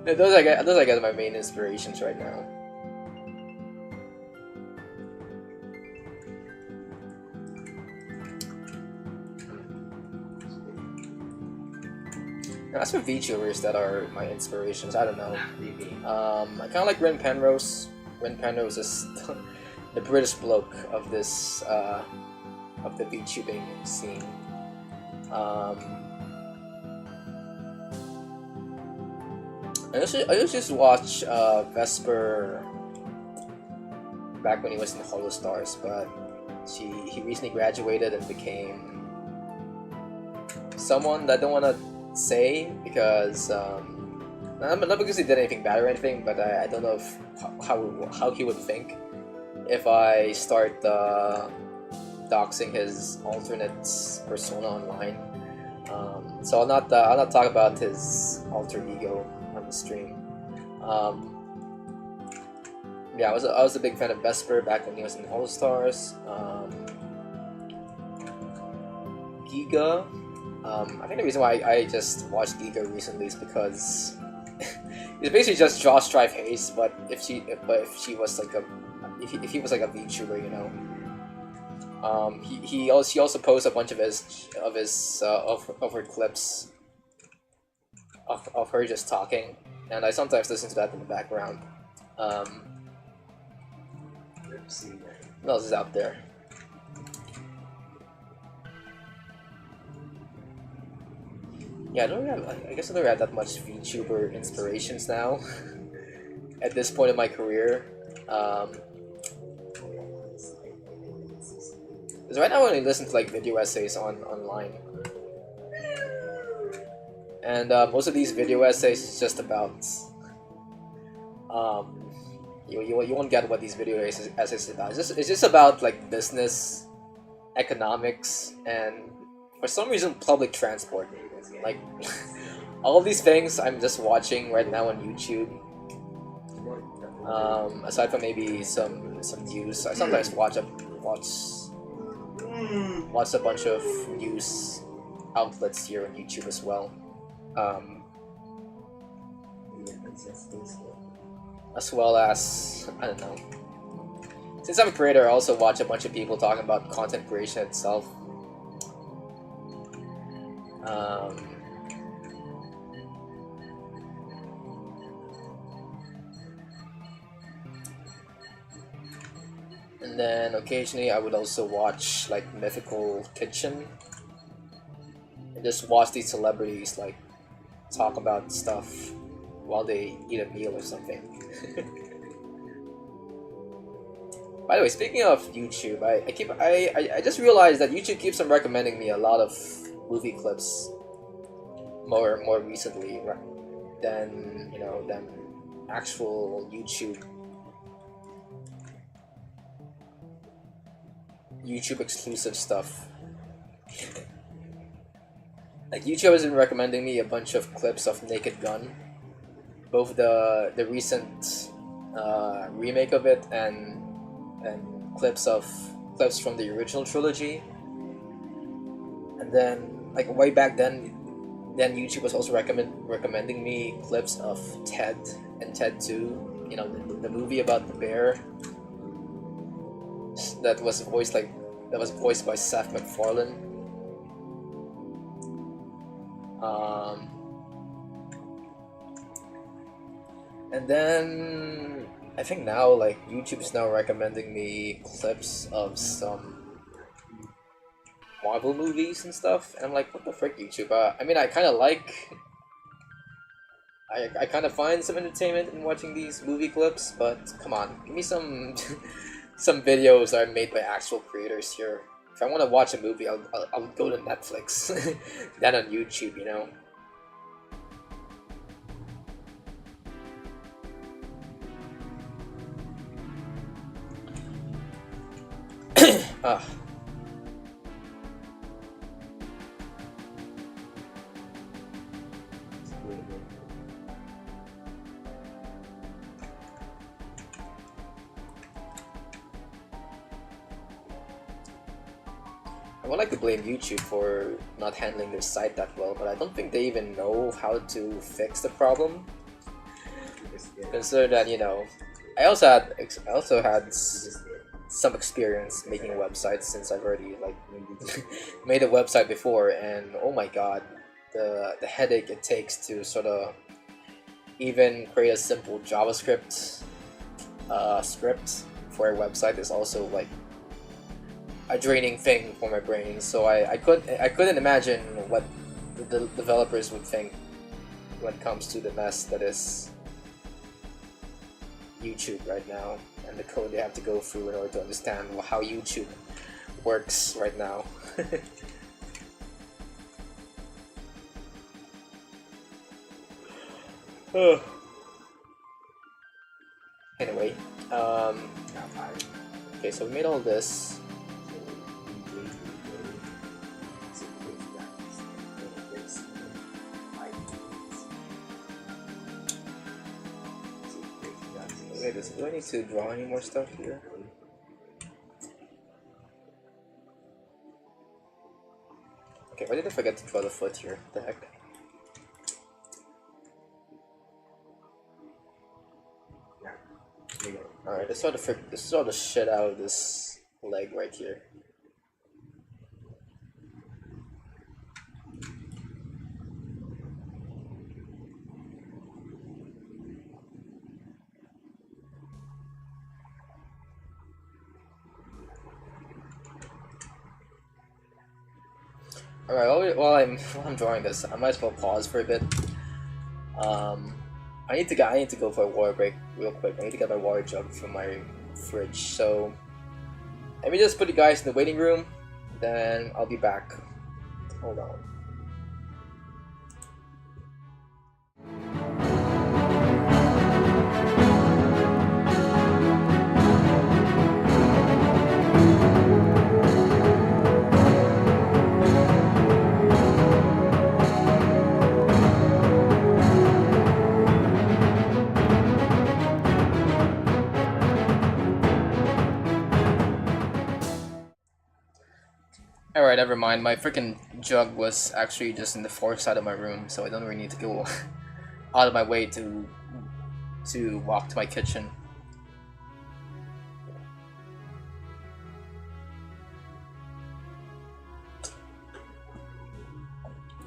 A: those I guess are my main inspirations right now. Now, as for VTubers that are my inspirations, I don't know. I kind of like Rin Penrose. Rin Penrose is the British bloke of this of the VTubing scene. I used to just watch Vesper back when he was in Hollow Stars, but he recently graduated and became someone that I don't want to say because not because he did anything bad or anything, but I don't know if how he would think if I start doxing his alternate persona online. So I'll not talk about his alter ego on the stream. Yeah, I was a big fan of Vesper back when he was in All Stars. Giga. I think the reason why I just watched Giga recently is because it's basically just Josh Drive Hayes, but if he was like a VTuber, you know. He also posts a bunch of her clips of her just talking, and I sometimes listen to that in the background. What else is out there? Yeah, I guess I don't have that much VTuber inspirations now at this point in my career. Because right now I only listen to video essays online, and most of these video essays is just about you won't get what these video essays is about. It's just about business, economics, and for some reason public transport. All of these things I'm just watching right now on YouTube. Aside from maybe some news, I sometimes watch a bunch of news outlets here on YouTube as well. As well as, I don't know. Since I'm a creator, I also watch a bunch of people talking about content creation itself. And then occasionally I would also watch Mythical Kitchen and just watch these celebrities talk about stuff while they eat a meal or something. By the way, speaking of YouTube, I just realized that YouTube keeps on recommending me a lot of movie clips more recently than actual YouTube exclusive stuff. YouTube has been recommending me a bunch of clips of Naked Gun, both the recent remake of it and clips from the original trilogy. And then way back then YouTube was also recommending me clips of Ted and Ted 2, the movie about the bear that was voiced by Seth MacFarlane. And then I think now like YouTube is now recommending me clips of some Marvel movies and stuff, and I'm like, what the frick, YouTube? I mean, I kind of like. I kind of find some entertainment in watching these movie clips, but come on, give me some some videos that are made by actual creators here. If I want to watch a movie, I'll go to Netflix, not on YouTube, you know. Ah. I would like to blame YouTube for not handling their site that well, but I don't think they even know how to fix the problem. Consider that, you know, I also had some experience making websites, since I've already like made a website before, and oh my god, the headache it takes to sort of even create a simple JavaScript script for a website is also like a draining thing for my brain. So I couldn't imagine what the developers would think when it comes to the mess that is YouTube right now, and the code they have to go through in order to understand how YouTube works right now. Anyway, okay, so we made all this. Wait, do I need to draw any more stuff here? Okay, why did I forget to draw the foot here? What the heck? Alright, let's sort the shit out of this leg right here. Alright, while I'm drawing this, I might as well pause for a bit. I need to go for a water break real quick. I need to get my water jug from my fridge. So let me just put you guys in the waiting room, then I'll be back. Hold on. Alright, never mind. My freaking jug was actually just in the far side of my room, so I don't really need to go out of my way to walk to my kitchen.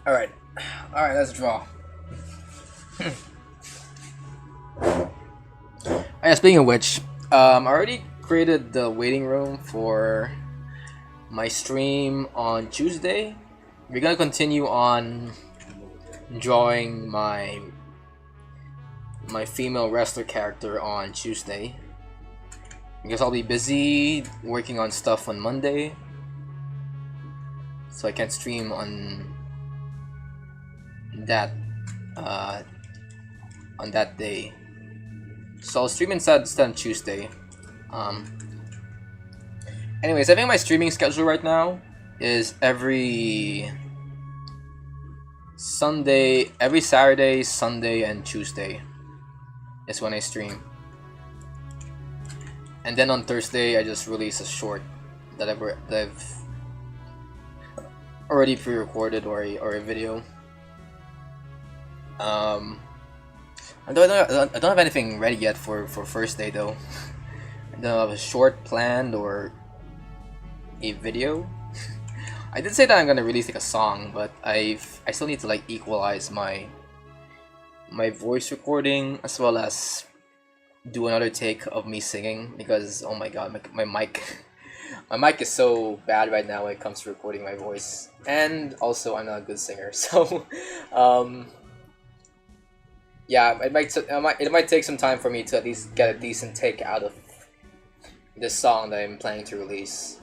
A: Alright, let's draw. Speaking of which, I already created the waiting room for my stream on Tuesday. We're gonna continue on drawing my female wrestler character on Tuesday, because I'll be busy working on stuff on Monday, so I can't stream on that day. So I'll stream instead on Tuesday. Anyways, I think my streaming schedule right now is every Saturday, Sunday, and Tuesday is when I stream. And then on Thursday, I just release a short that I've already pre-recorded or a video. I don't have anything ready yet for first day though. I don't have a short planned or a video. I did say that I'm gonna release like a song, but I still need to like equalize my voice recording as well as do another take of me singing, because oh my god, my mic my mic is so bad right now when it comes to recording my voice, and also I'm not a good singer. So yeah, it might take some time for me to at least get a decent take out of this song that I'm planning to release.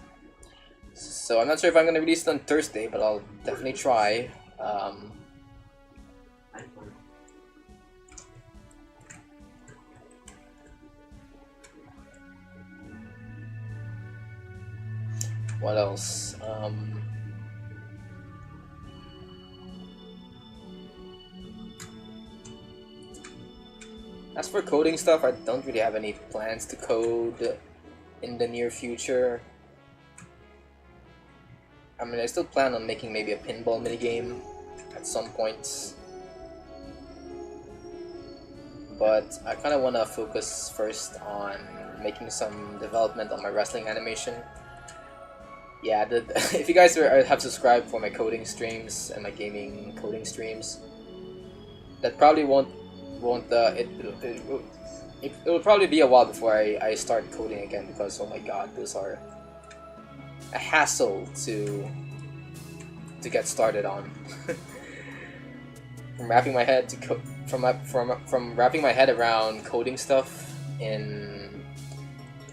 A: So I'm not sure if I'm gonna release it on Thursday, but I'll definitely try. What else? As for coding stuff, I don't really have any plans to code in the near future. I mean, I still plan on making maybe a pinball minigame at some point. But I kind of want to focus first on making some development on my wrestling animation. Yeah, if you guys have subscribed for my coding streams and my gaming coding streams, that probably won't it will probably be a while before I start coding again, because oh my god, those are a hassle to get started on. From wrapping my head to from wrapping my head around coding stuff in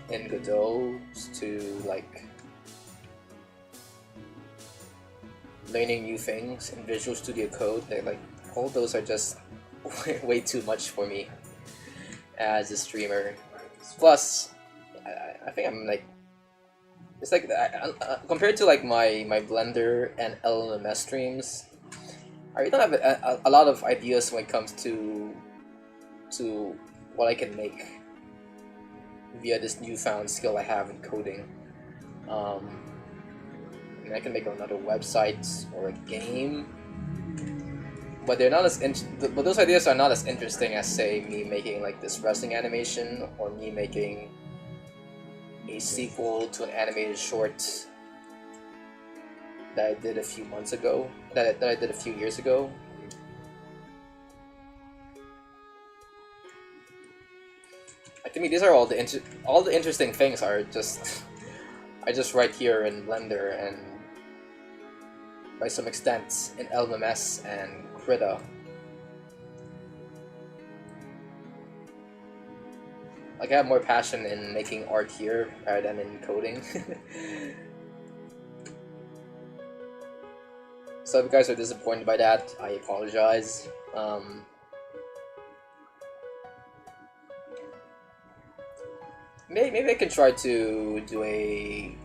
A: Godot to like learning new things in Visual Studio Code, like all those are just way too much for me as a streamer. Plus, I think I'm like, it's like compared to like my Blender and LMS streams, I really don't have a lot of ideas when it comes to what I can make via this newfound skill I have in coding. I mean, I can make another website or a game, but they're not as but those ideas are not as interesting as, say, me making like this wrestling animation, or me making a sequel to an animated short that I did a few months ago, that I did a few years ago. To me, these are all the interesting things are just I just write here in Blender and by some extent in LMS and Krita. Like, I have more passion in making art here rather than in coding. So if you guys are disappointed by that, I apologize. Maybe I can try to do a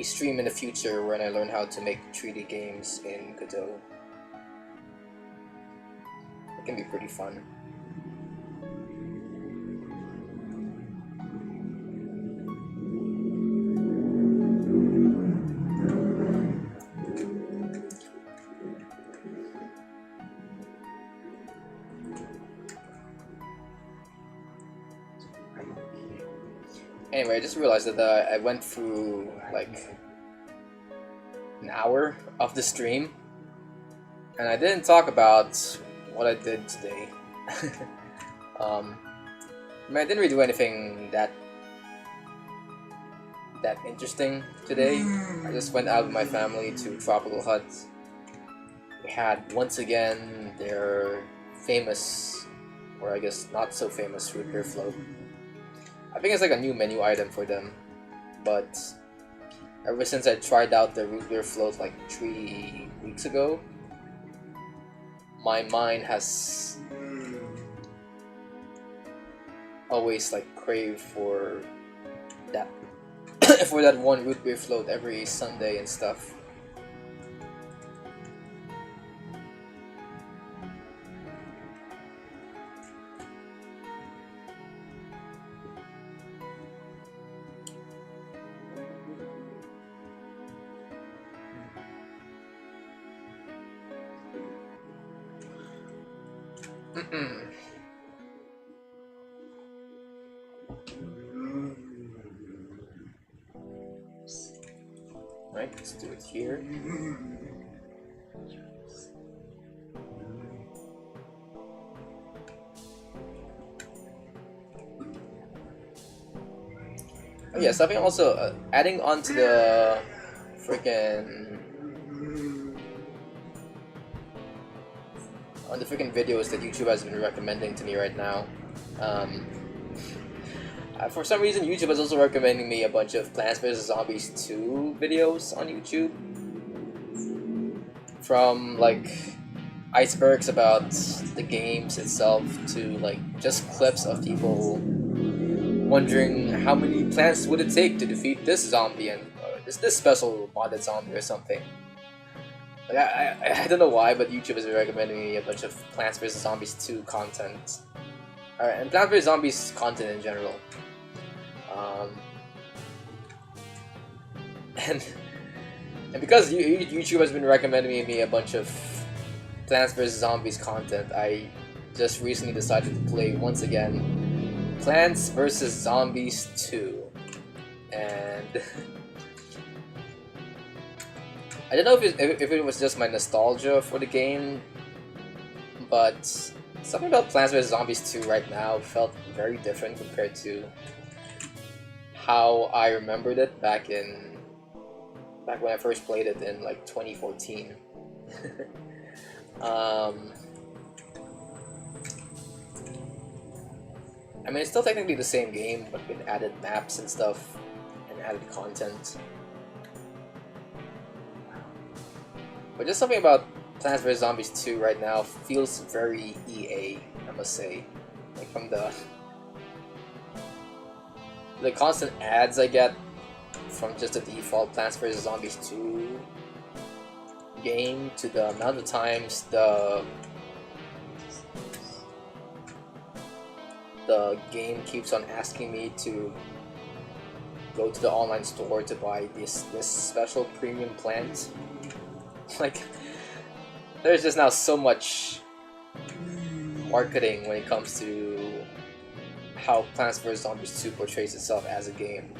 A: stream in the future when I learn how to make 3D games in Godot. It can be pretty fun. Anyway, I just realized that I went through like an hour of the stream, and I didn't talk about what I did today. I mean, I didn't really do anything that interesting today. I just went out with my family to Tropical Hut. We had once again their famous, or I guess not so famous, root beer float. I think it's like a new menu item for them, but ever since I tried out the root beer float like 3 weeks ago, my mind has always like craved for that for that one root beer float every Sunday and stuff. Alright, let's do it here. Oh yeah, something also adding on to the freaking videos that YouTube has been recommending to me right now. For some reason, YouTube is also recommending me a bunch of Plants vs Zombies 2 videos on YouTube. From like icebergs about the games itself to like just clips of people wondering how many plants would it take to defeat this zombie and this special modded zombie or something. Like I don't know why, but YouTube has been recommending me a bunch of Plants vs Zombies 2 content. And Plants vs Zombies content in general. And because YouTube has been recommending me a bunch of Plants vs Zombies content, I just recently decided to play once again Plants vs Zombies 2. And I don't know if it was just my nostalgia for the game, but something about Plants vs Zombies 2 right now felt very different compared to how I remembered it back when I first played it in like 2014. I mean, it's still technically the same game, but with added maps and stuff and added content. But just something about Plants vs Zombies 2 right now feels very EA, I must say. Like from the constant ads I get from just the default Plants vs Zombies 2 game to the amount of times the game keeps on asking me to go to the online store to buy this special premium plant. Like, there's just now so much marketing when it comes to how Plants vs Zombies 2 portrays itself as a game.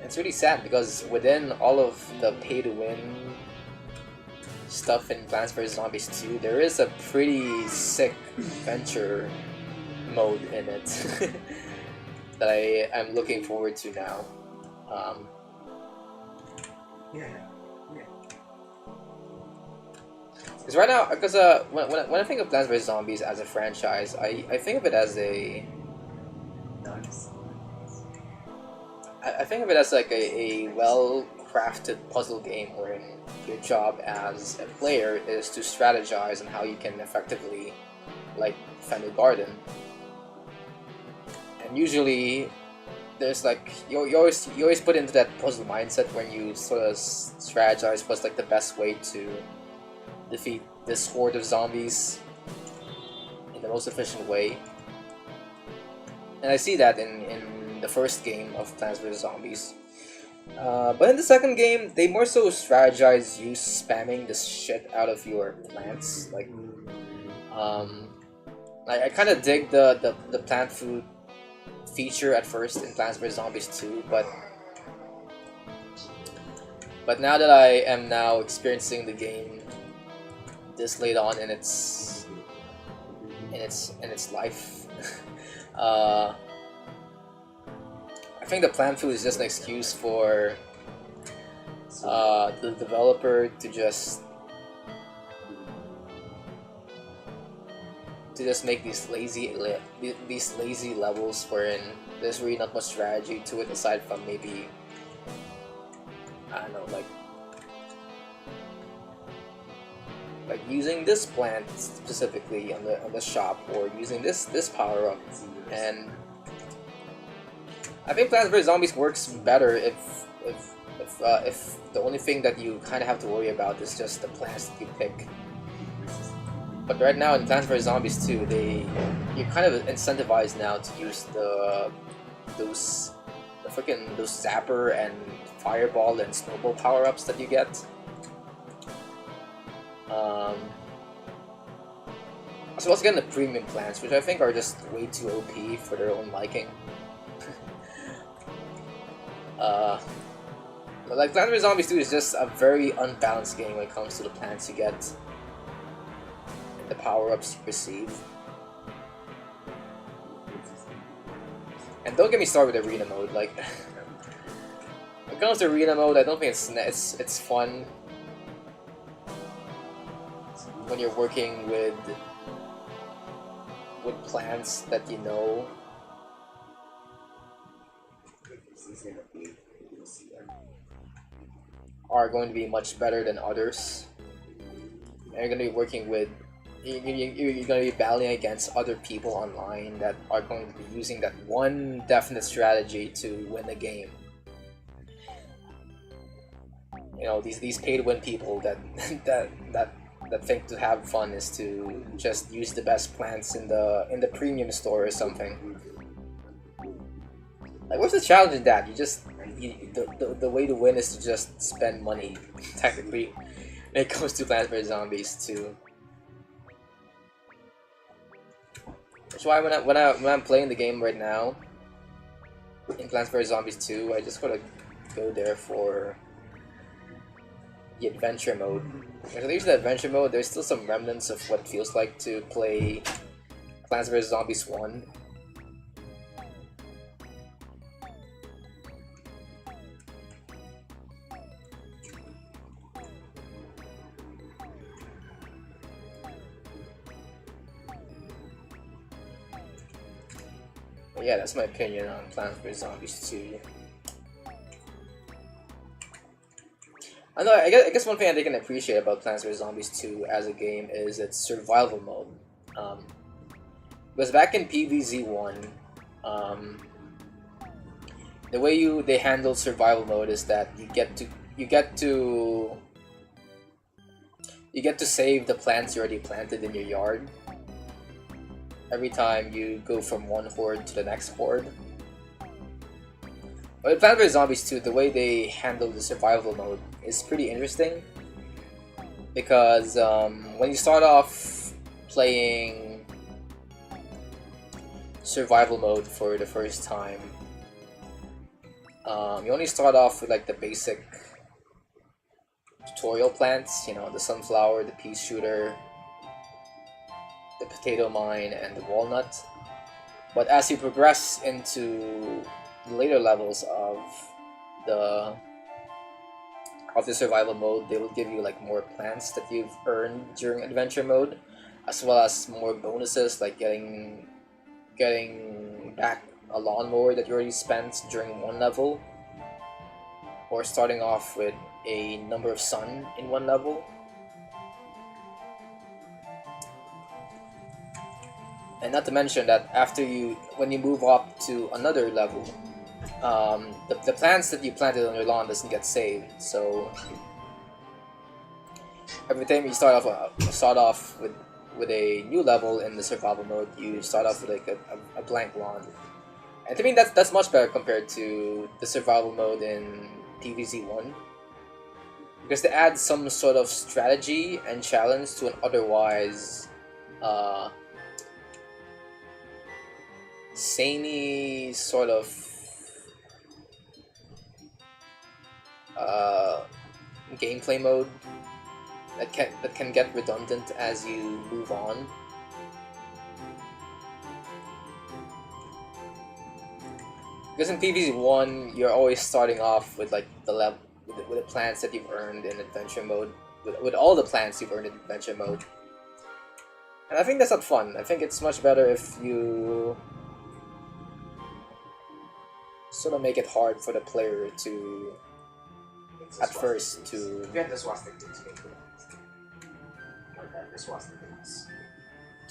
A: It's really sad because within all of the pay-to-win stuff in Plants vs Zombies 2, there is a pretty sick venture mode in it that I'm looking forward to now. Because right now, when I think of Plants vs Zombies as a franchise, I think of it as I think of it as like a well-crafted puzzle game wherein your job as a player is to strategize on how you can effectively like defend a garden. And usually there's like you always put into that puzzle mindset when you sort of strategize what's like the best way to defeat this horde of zombies in the most efficient way. And I see that in the first game of Plants vs Zombies. But in the second game, they more so strategize you spamming the shit out of your plants. Like, I kind of dig the plant food feature at first in Plants vs Zombies 2, but now that I am now experiencing the game this late on in its life, I think the plant food is just an excuse for the developer to just make these lazy levels wherein there's really not much strategy to it aside from maybe, I don't know, like using this plant specifically on the shop, or using this power up. And I think Plants vs Zombies works better if the only thing that you kind of have to worry about is just the plants that you pick. But right now in Plants vs Zombies 2, you're kind of incentivized now to use those zapper and fireball and snowball power-ups that you get. As well as getting the premium plants, which I think are just way too OP for their own liking. But like Plants vs Zombies 2 is just a very unbalanced game when it comes to the plants you get and the power-ups you receive. And don't get me started with arena mode. Like, when it comes to arena mode, I don't think it's fun when you're working with plants that you know are going to be much better than others, and you're going to be working with you're going to be battling against other people online that are going to be using that one definite strategy to win the game. You know, these pay-to-win people that think to have fun is to just use the best plants in the premium store or something. Like, what's the challenge in that? The way to win is to just spend money, technically, when it comes to Plants vs Zombies 2. That's why when I'm playing the game right now in Plants vs Zombies 2, I just gotta go there for the adventure mode. Because at least in the adventure mode, there's still some remnants of what it feels like to play Plants vs Zombies 1. But yeah, that's my opinion on Plants vs Zombies 2. I guess one thing I can appreciate about Plants vs Zombies 2 as a game is its survival mode. Because back in PvZ1, the way they handled survival mode is that you get to save the plants you already planted in your yard every time you go from one horde to the next horde. But in Plants vs Zombies 2, the way they handle the survival mode is pretty interesting, because when you start off playing survival mode for the first time, you only start off with like the basic tutorial plants, you know, the sunflower, the pea shooter, the potato mine, and the walnut. But as you progress into the later levels of the survival mode, they will give you like more plants that you've earned during adventure mode, as well as more bonuses like getting back a lawnmower that you already spent during one level, or starting off with a number of sun in one level. And not to mention that when you move up to another level, the plants that you planted on your lawn doesn't get saved. So every time you start off with a new level in the survival mode, you start off with like a blank lawn. And to me, that's much better compared to the survival mode in PvZ1, because they add some sort of strategy and challenge to an otherwise samey sort of gameplay mode that can get redundant as you move on. Because in PvZ1, you're always starting off with like with the plants that you've earned in adventure mode, with all the plants you've earned in adventure mode. And I think that's not fun. I think it's much better if you sort of make it hard for the player to, at first, to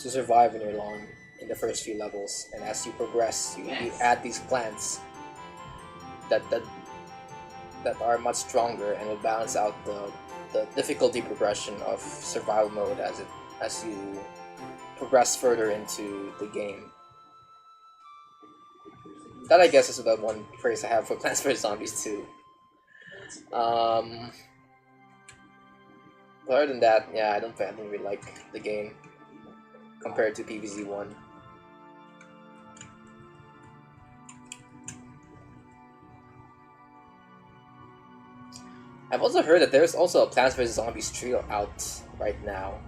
A: survive in your lawn in the first few levels, and as you progress, you add these plants that are much stronger and will balance out the difficulty progression of survival mode as you progress further into the game. That, I guess, is the one praise I have for Plants vs Zombies 2. But other than that, yeah, I didn't really like the game compared to PvZ1. I've also heard that there's also a Plants vs Zombies trio out right now.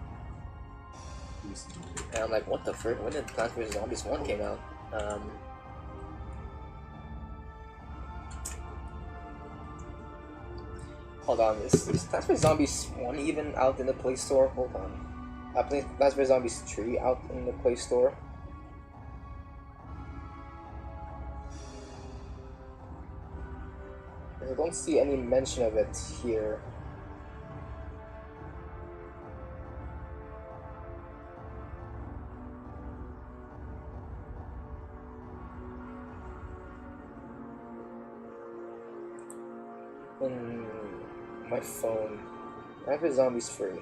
A: And I'm like, what the frick? When did Plants vs Zombies 1 came out? Hold on, is Plants vs Zombies 1 even out in the Play Store? Hold on. Plants vs Zombies 3 out in the Play Store? I don't see any mention of it here. In my phone. Plants vs Zombies free.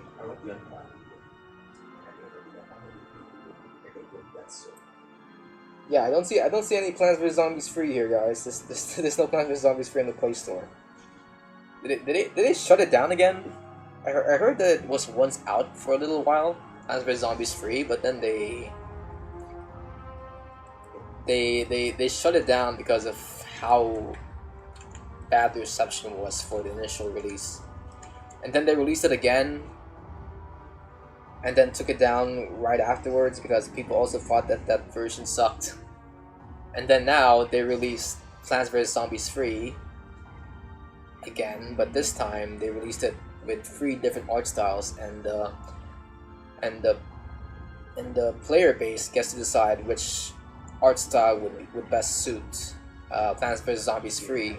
A: Yeah, I don't see any Plants vs Zombies free here, guys. There's no Plants vs Zombies free in the Play Store. Did they shut it down again? I heard that it was once out for a little while, Plants vs Zombies free, but then they shut it down because of how bad the reception was for the initial release. And then they released it again, and then took it down right afterwards because people also thought that that version sucked. And then now they released Plants vs Zombies free again, but this time they released it with 3 different art styles, and the player base gets to decide which art style would best suit Plants vs Zombies free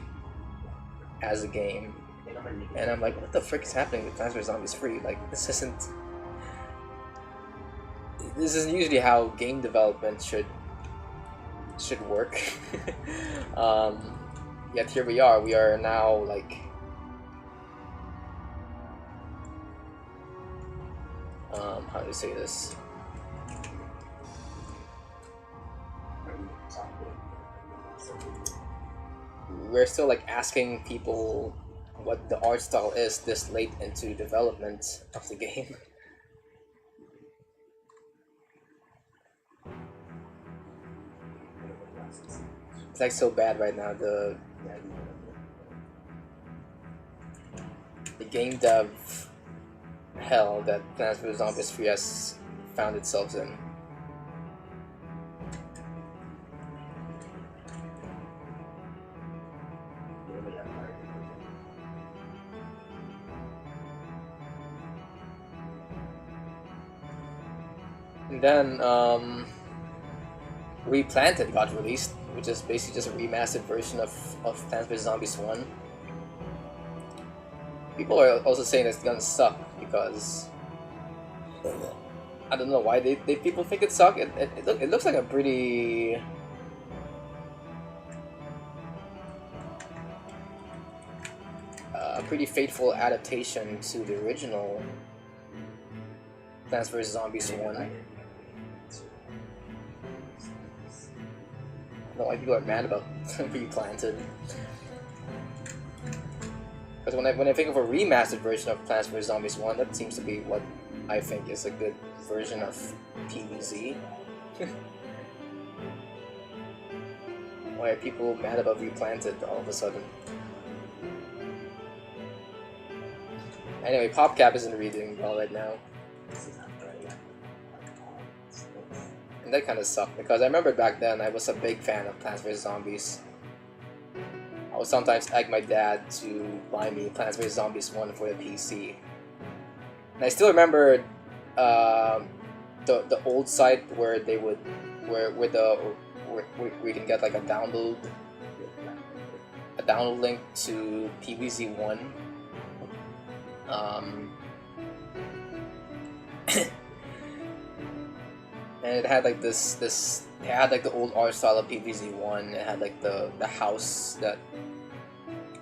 A: as a game. And I'm like, what the frick is happening with Plants vs Zombies free? Like, this isn't usually how game development should work. Yet here we are. We are now like how do you say this? We're still like asking people what the art style is this late into development of the game. It's like so bad right now. The game dev hell that Plants vs Zombies 3 has found itself in. And then Replanted got released, which is basically just a remastered version of Plants vs Zombies 1. People are also saying it's gonna suck because I don't know why people think it sucks. It looks like a pretty faithful adaptation to the original Plants vs Zombies 1. I don't know why people are mad about Replanted. Because when I think of a remastered version of Plants vs Zombies 1, that seems to be what I think is a good version of PvZ. Why are people mad about Replanted all of a sudden? Anyway, PopCap isn't reading well right now. And that kind of sucked, because I remember back then I was a big fan of Plants vs Zombies. I would sometimes egg my dad to buy me Plants vs Zombies 1 for the PC. And I still remember the old site where they would where you can get like a download link to PvZ 1. And it had like it had like the old art style of PvZ 1. It had like the house that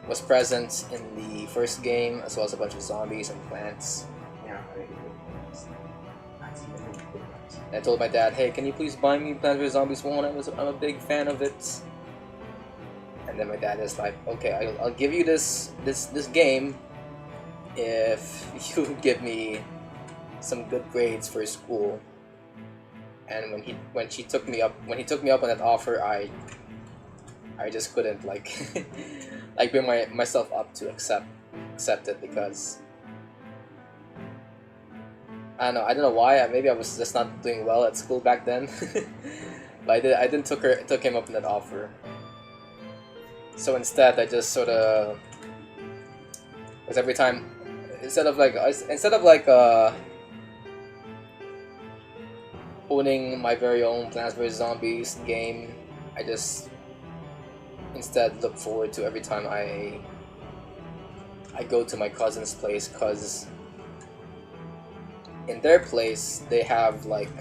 A: was present in the first game, as well as a bunch of zombies and plants. And I told my dad, hey, can you please buy me Plants vs Zombies 1? I'm a big fan of it. And then my dad is like, okay, I'll give you this game if you give me some good grades for school. and when he took me up on that offer, I just couldn't like like bring myself up to accept it, because I don't know why. Maybe I was just not doing well at school back then. But I didn't took him up on that offer. So instead, I just sort of, because every time, instead of like owning my very own Plants vs Zombies game, I just instead look forward to every time I go to my cousin's place, cause in their place they have like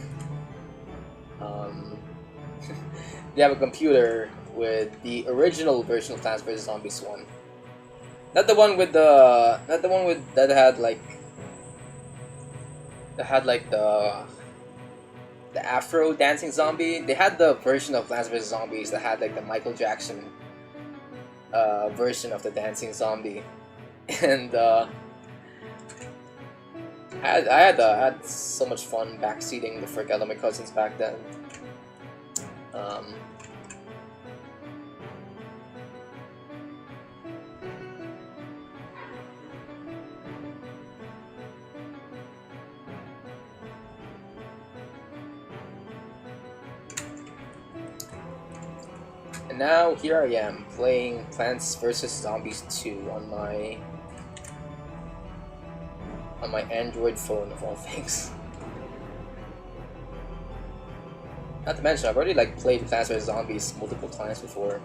A: they have a computer with the original version of Plants vs Zombies 1. Not the one with that had like the Afro dancing zombie. They had the version of Plants vs Zombies that had like the Michael Jackson version of the dancing zombie, and I had so much fun backseating the frick out of my cousins back then. And now here I am playing Plants vs Zombies 2 on my Android phone of all things. Not to mention, I've already like played Plants vs Zombies multiple times before.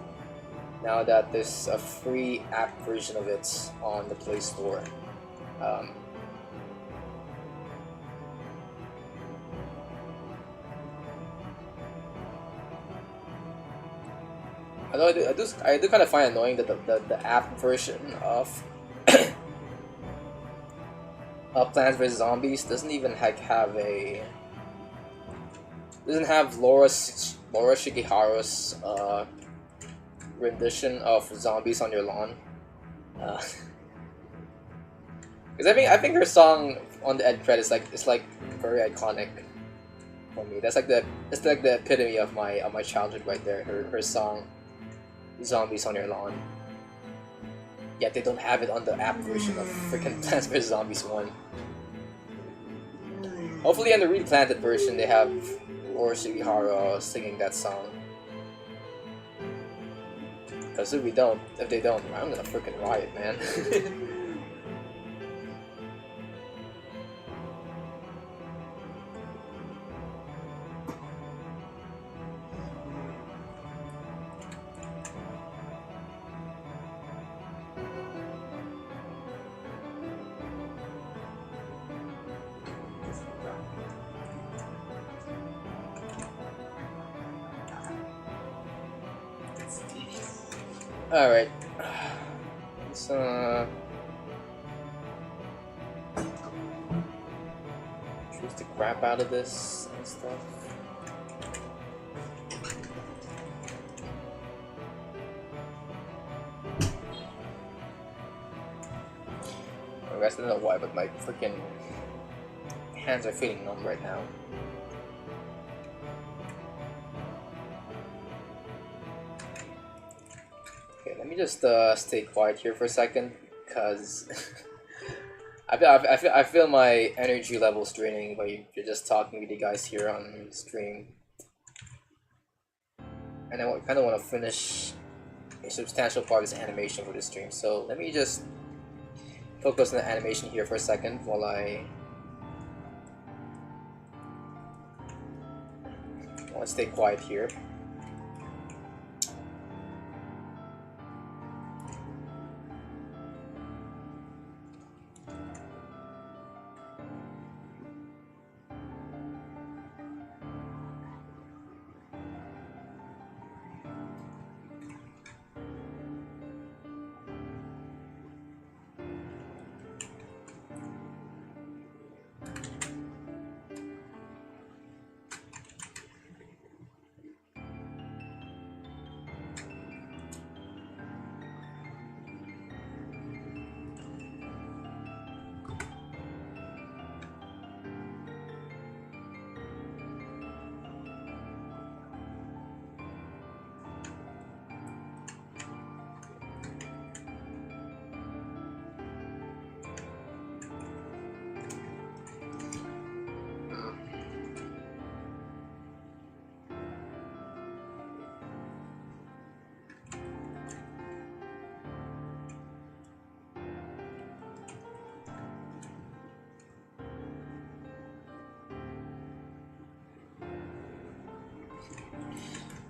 A: Now that there's a free app version of it on the Play Store. Although I do kind of find annoying that the app version of Plants vs Zombies doesn't even have Laura Shigeharu's rendition of Zombies on Your Lawn. Because I think her song on the end credits is like very iconic for me. That's like the epitome of my childhood right there. Her song Zombies on Your Lawn. Yet they don't have it on the app version of freaking Plants vs Zombies 1. Hopefully on the replanted version they have Laura Shigeharu singing that song. Because if they don't, I'm gonna freaking riot, man. Alright. Let's choose the crap out of this and stuff. I guess I don't know why, but my freaking hands are feeling numb right now. Let me just stay quiet here for a second, cause I feel my energy levels draining by just talking with you guys here on stream, and I kind of want to finish a substantial part of this animation for this stream. So let me just focus on the animation here for a second while I want to stay quiet here.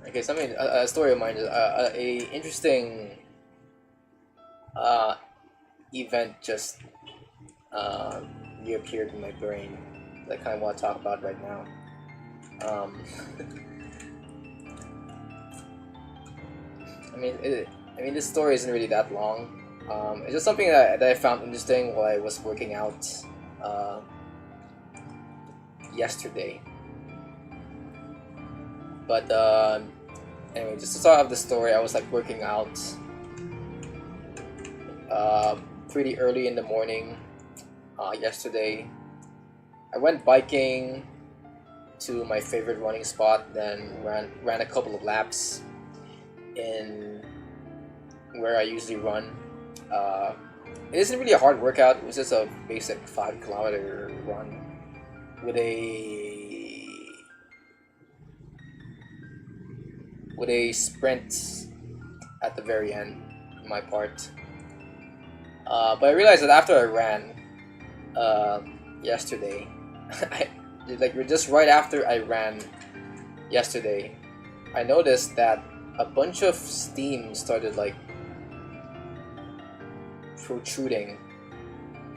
A: Okay, something a story of mine. A interesting uh, event just uh, reappeared in my brain that I kind of want to talk about right now. Um, I mean, this story isn't really that long. It's just something that I found interesting while I was working out uh, yesterday. But anyway, just to start off the story, I was like working out pretty early in the morning yesterday. I went biking to my favorite running spot, then ran a couple of laps in where I usually run. It isn't really a hard workout. It was just a basic 5 kilometer run with a sprint at the very end, my part. But I realized that after I ran yesterday, just right after I ran yesterday, I noticed that a bunch of steam started like protruding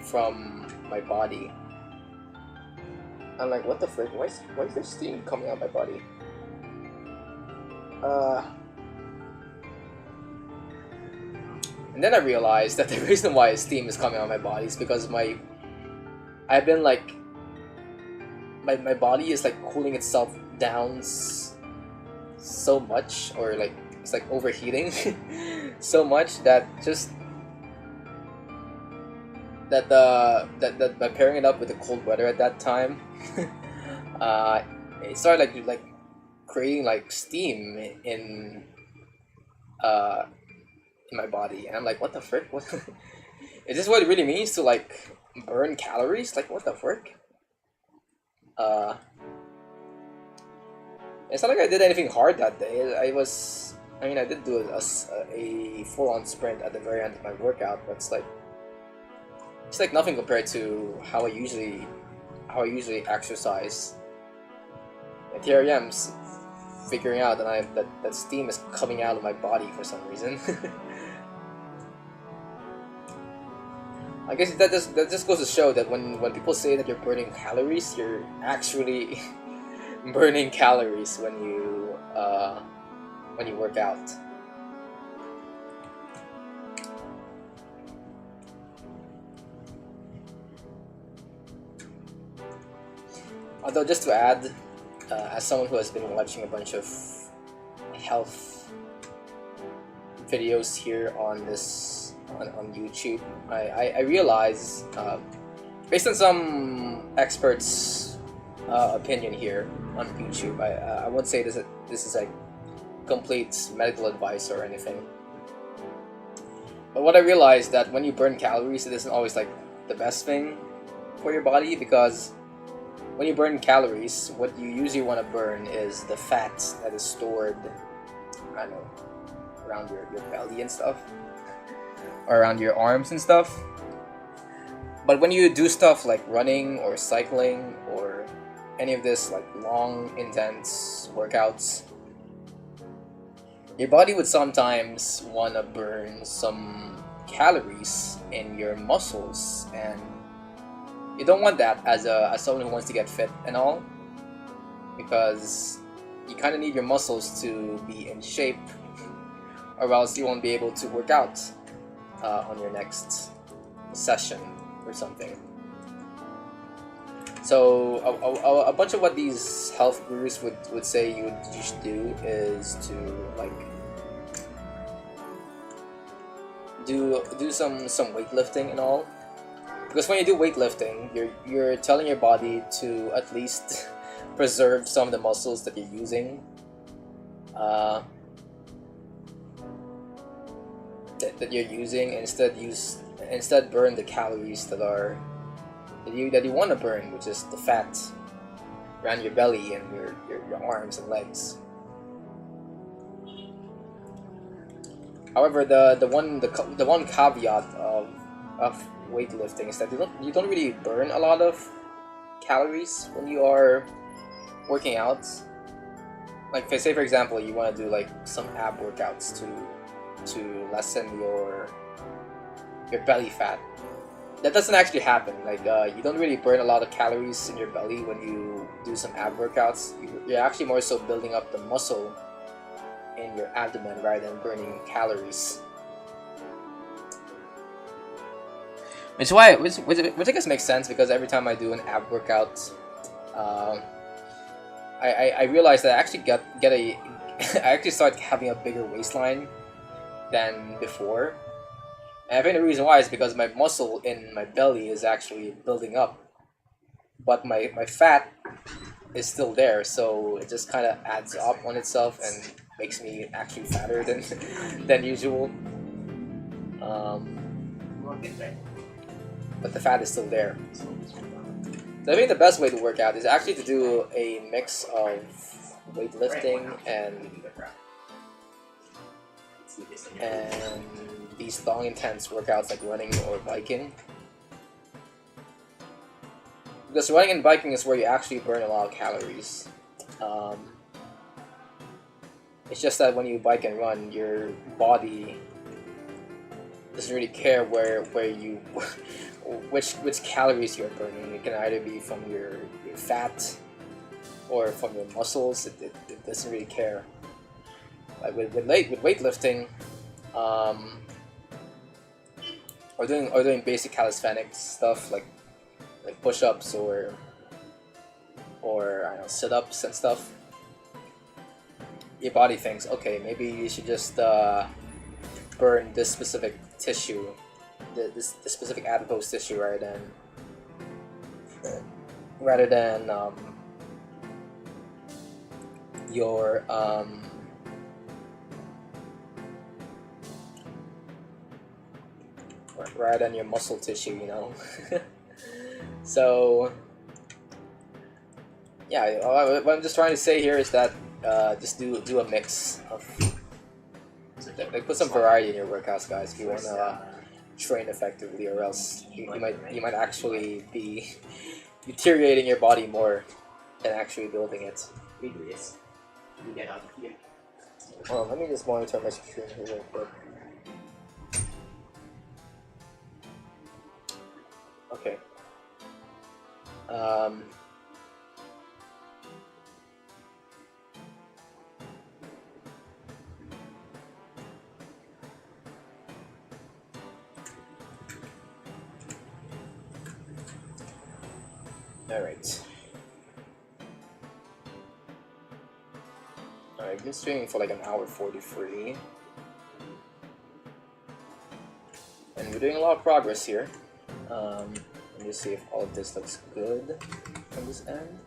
A: from my body. I'm like, what the frick? Why is there steam coming out of my body? And then I realized that the reason why steam is coming out of my body is because I've been like, my body is like cooling itself down so much, or like it's like overheating so much that by pairing it up with the cold weather at that time, it started like creating like steam in my body, and I'm like, what the frick? What is this? What it really means to like burn calories? Like, what the frick? It's not like I did anything hard that day. I did do a full-on sprint at the very end of my workout, but it's like nothing compared to how I usually exercise. And here I am figuring out that steam is coming out of my body for some reason. I guess that just goes to show that when people say that you're burning calories, you're actually burning calories when you work out. Although, just to add, as someone who has been watching a bunch of health videos here on YouTube, I realize, based on some experts' opinion here on YouTube, I won't say this is like complete medical advice or anything, but what I realized that when you burn calories, it isn't always like the best thing for your body, because when you burn calories, what you usually want to burn is the fat that is stored, I don't know, around your belly and stuff, or around your arms and stuff. But when you do stuff like running or cycling or any of this like long, intense workouts, your body would sometimes want to burn some calories in your muscles, and you don't want that as someone who wants to get fit and all, because you kind of need your muscles to be in shape, or else you won't be able to work out on your next session or something. So a bunch of what these health gurus would say you should do is to like do some weightlifting and all. Because when you do weightlifting, you're telling your body to at least preserve some of the muscles that you're using, instead burn the calories that you want to burn, which is the fat around your belly and your arms and legs. However, the one caveat of weightlifting is that you don't really burn a lot of calories when you are working out. like say for example, you want to do like some ab workouts to lessen your belly fat. That doesn't actually happen. Like you don't really burn a lot of calories in your belly when you do some ab workouts. You're actually more so building up the muscle in your abdomen rather than burning calories. Which I guess makes sense, because every time I do an ab workout, I realized that I actually I actually start having a bigger waistline than before. And I think the reason why is because my muscle in my belly is actually building up, but my fat is still there, so it just kind of adds up on itself and makes me actually fatter than than usual. But the fat is still there. So I think the best way to work out is actually to do a mix of weightlifting and these long intense workouts like running or biking. Because running and biking is where you actually burn a lot of calories. It's just that when you bike and run, your body doesn't really care where you which calories you're burning. It can either be from your fat or from your muscles. It doesn't really care. Like with weightlifting, or doing basic calisthenics stuff like push-ups or I don't know, sit-ups and stuff. Your body thinks, okay, maybe you should just burn this specific tissue, this specific adipose tissue, rather than your rather than your muscle tissue, you know. So yeah, what I'm just trying to say here is that just do a mix of, like, put some variety in your workouts, guys, if you want to train effectively, or else you might actually be deteriorating your body more than actually building it. Well, let me just monitor my screen here real quick. Okay. Alright. I've been streaming for like an hour 43. And we're doing a lot of progress here. Let me see if all of this looks good on this end.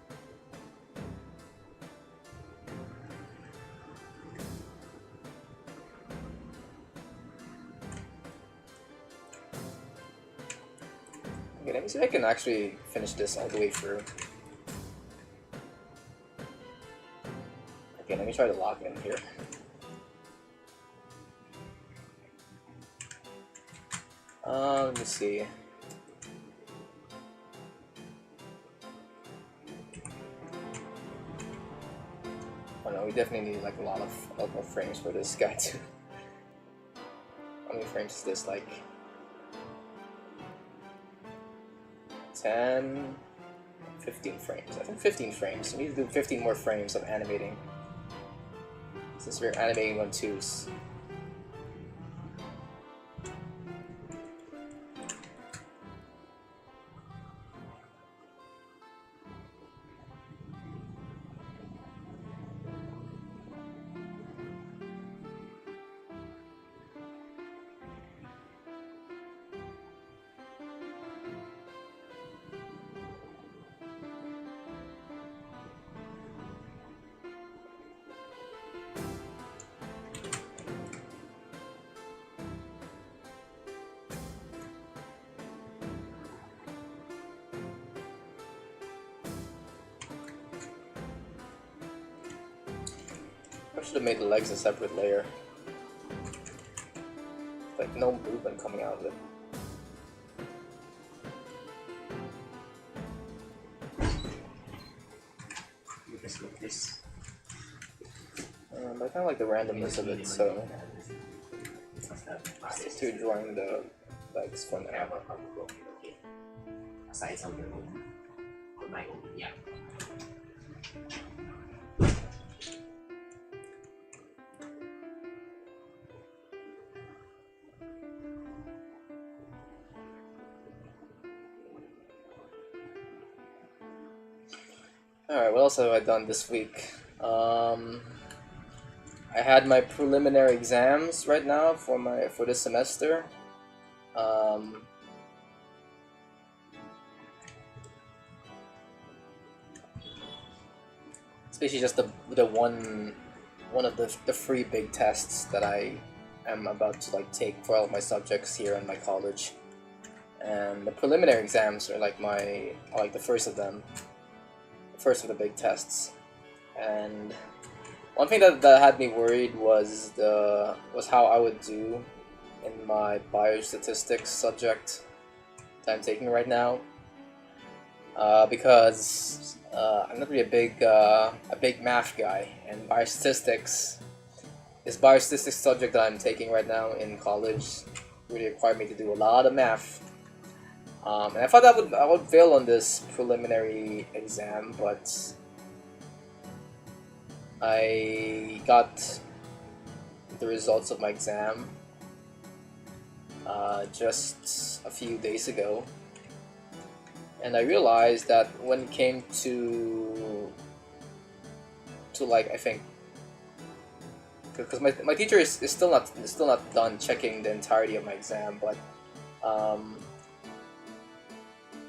A: Okay, let me see if I can actually finish this all the way through. Okay, let me try to lock in here. Let me see. Oh no, we definitely need like a lot of frames for this guy too. How many frames is this? Like 10, 15 frames. I think 15 frames. We need to do 15 more frames of animating, since we're animating on 2s. I should have made the legs a separate layer. Like no movement coming out of it. But I kind of like the randomness of it, so stick to drawing the legs for now. Alright, what else have I done this week? I had my preliminary exams right now for this semester. It's basically just the one of the three big tests that I am about to like take for all of my subjects here in my college. And the preliminary exams are like the first of them. First of the big tests. And one thing that had me worried was how I would do in my biostatistics subject that I'm taking right now, because I'm not really a big math guy, and biostatistics subject that I'm taking right now in college really required me to do a lot of math. And I thought I would fail on this preliminary exam, but I got the results of my exam just a few days ago, and I realized that when it came to like, I think, because my teacher is still not done checking the entirety of my exam, but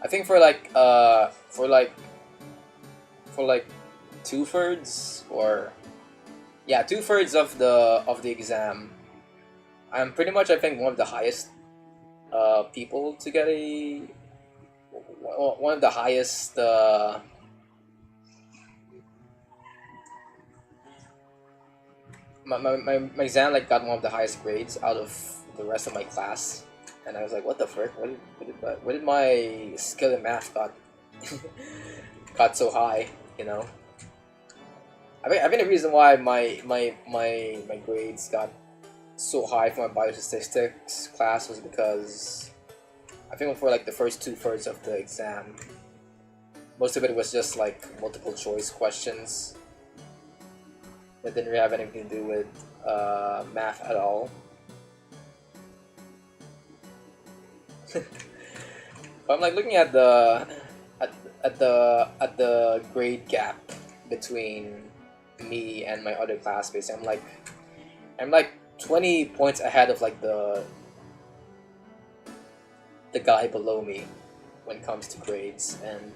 A: I think for 2/3 or 2/3 of the exam, I'm pretty much, I think, one of the highest people to get one of the highest my exam like got one of the highest grades out of the rest of my class. And I was like, what the frick? Where did my skill in math got so high? You know, I think the reason why my grades got so high for my biostatistics class was because I think for like the first 2/3 of the exam, most of it was just like multiple choice questions that didn't really have anything to do with math at all. But I'm like looking at the grade gap between me and my other classmates. I'm like 20 points ahead of like the guy below me when it comes to grades. And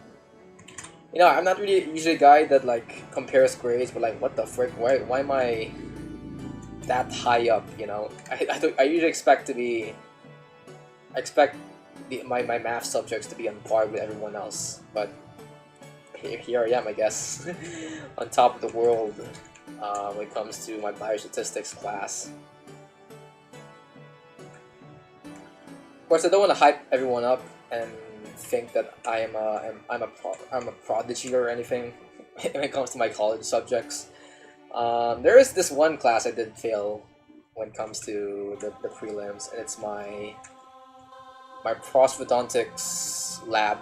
A: you know, I'm not really usually a guy that like compares grades, but like, what the frick? Why am I that high up? You know, I usually expect my math subjects to be on par with everyone else, but here I am, I guess, on top of the world when it comes to my biostatistics class. Of course, I don't want to hype everyone up and think that I'm a prodigy or anything when it comes to my college subjects. There is this one class I did fail when it comes to the prelims, and it's my prosthodontics lab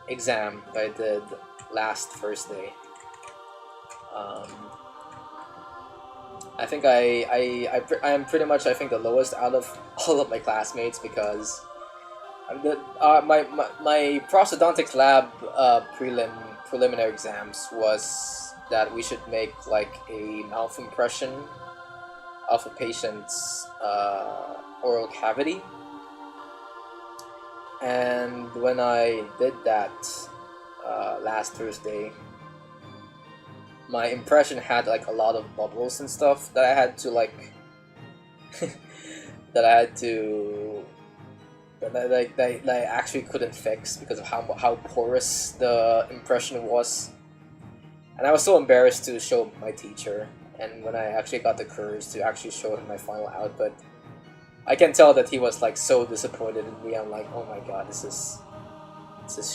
A: exam that I did last Thursday. I think I am pretty much, I think, the lowest out of all of my classmates, because my prosthodontics lab preliminary exams was that we should make like a mouth impression of a patient's oral cavity. And when I did that last Thursday, my impression had like a lot of bubbles and stuff that I had to like that I actually couldn't fix because of how porous the impression was. And I was so embarrassed to show my teacher, and when I actually got the courage to actually show him my final output, I can tell that he was like so disappointed in me. I'm like, oh my god, this is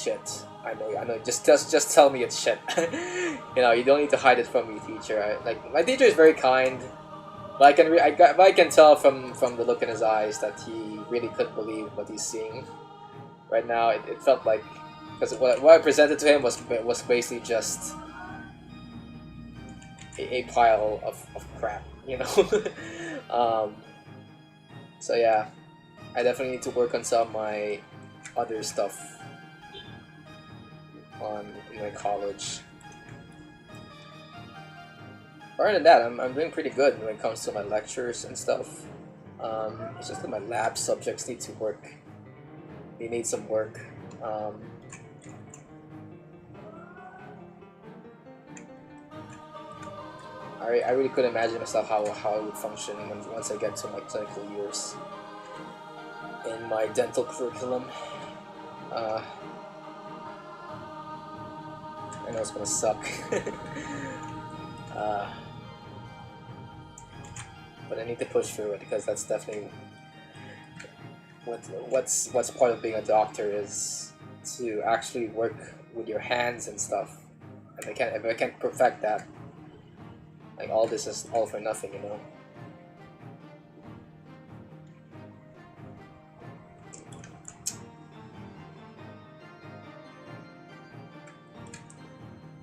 A: shit. I know. Just tell me it's shit. You know, you don't need to hide it from me, teacher. Like my teacher is very kind, but I can tell from the look in his eyes that he really couldn't believe what he's seeing right now. It felt like, because what I presented to him was basically just a pile of crap, you know. So yeah, I definitely need to work on some of my other stuff in my college. Other than that, I'm doing pretty good when it comes to my lectures and stuff. It's just that my lab subjects need to work. They need some work. I really couldn't imagine myself how I would function once I get to my clinical years in my dental curriculum. I know it's gonna suck. But I need to push through it, because that's definitely what's part of being a doctor, is to actually work with your hands and stuff. And if I can't perfect that, like, all this is all for nothing, you know.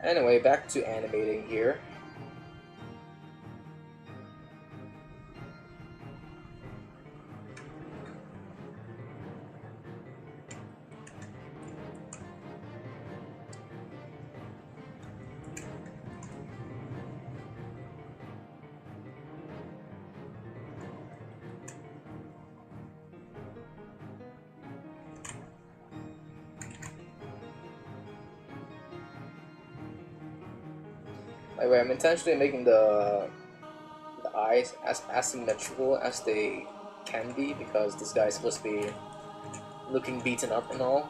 A: Anyway, back to animating here. By the way, I'm intentionally making the eyes as asymmetrical as they can be, because this guy is supposed to be looking beaten up and all.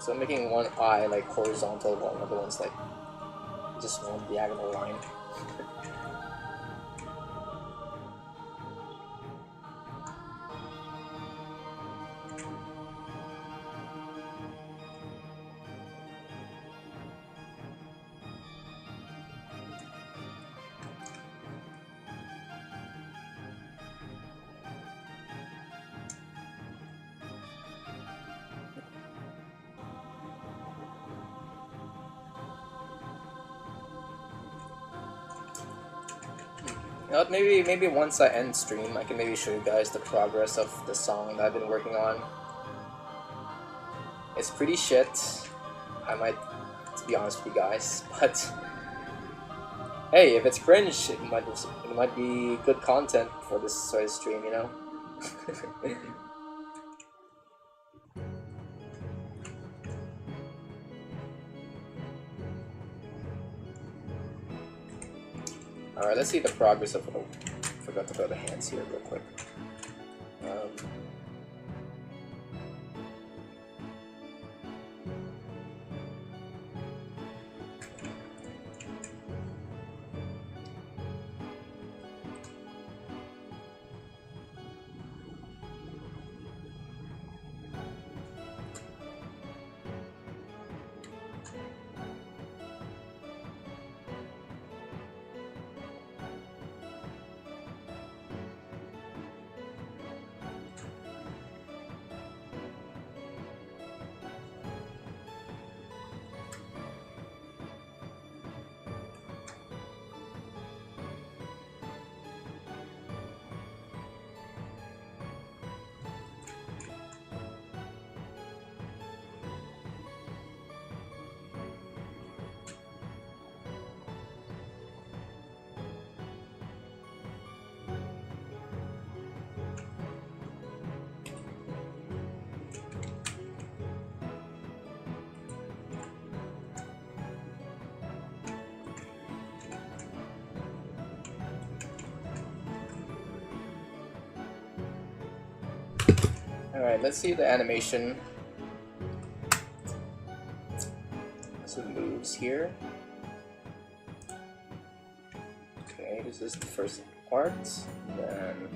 A: So I'm making one eye like horizontal, while another one's like just one diagonal line. You know what, maybe once I end stream, I can maybe show you guys the progress of the song that I've been working on. It's pretty shit, I might, to be honest with you guys, but hey, if it's cringe, it might be good content for this sort of stream, you know? Alright, let's see the progress of... Oh, forgot to throw the hands here real quick. Alright, let's see the animation. Some moves here. Okay, this is the first part. Then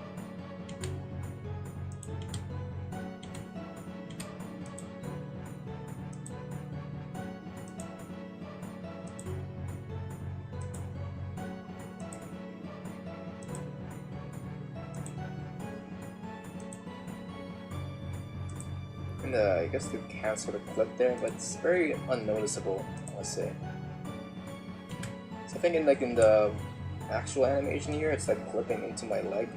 A: in the, I guess the can sort of clip there, but it's very unnoticeable, let's say. So I think in the actual animation here, it's like clipping into my leg.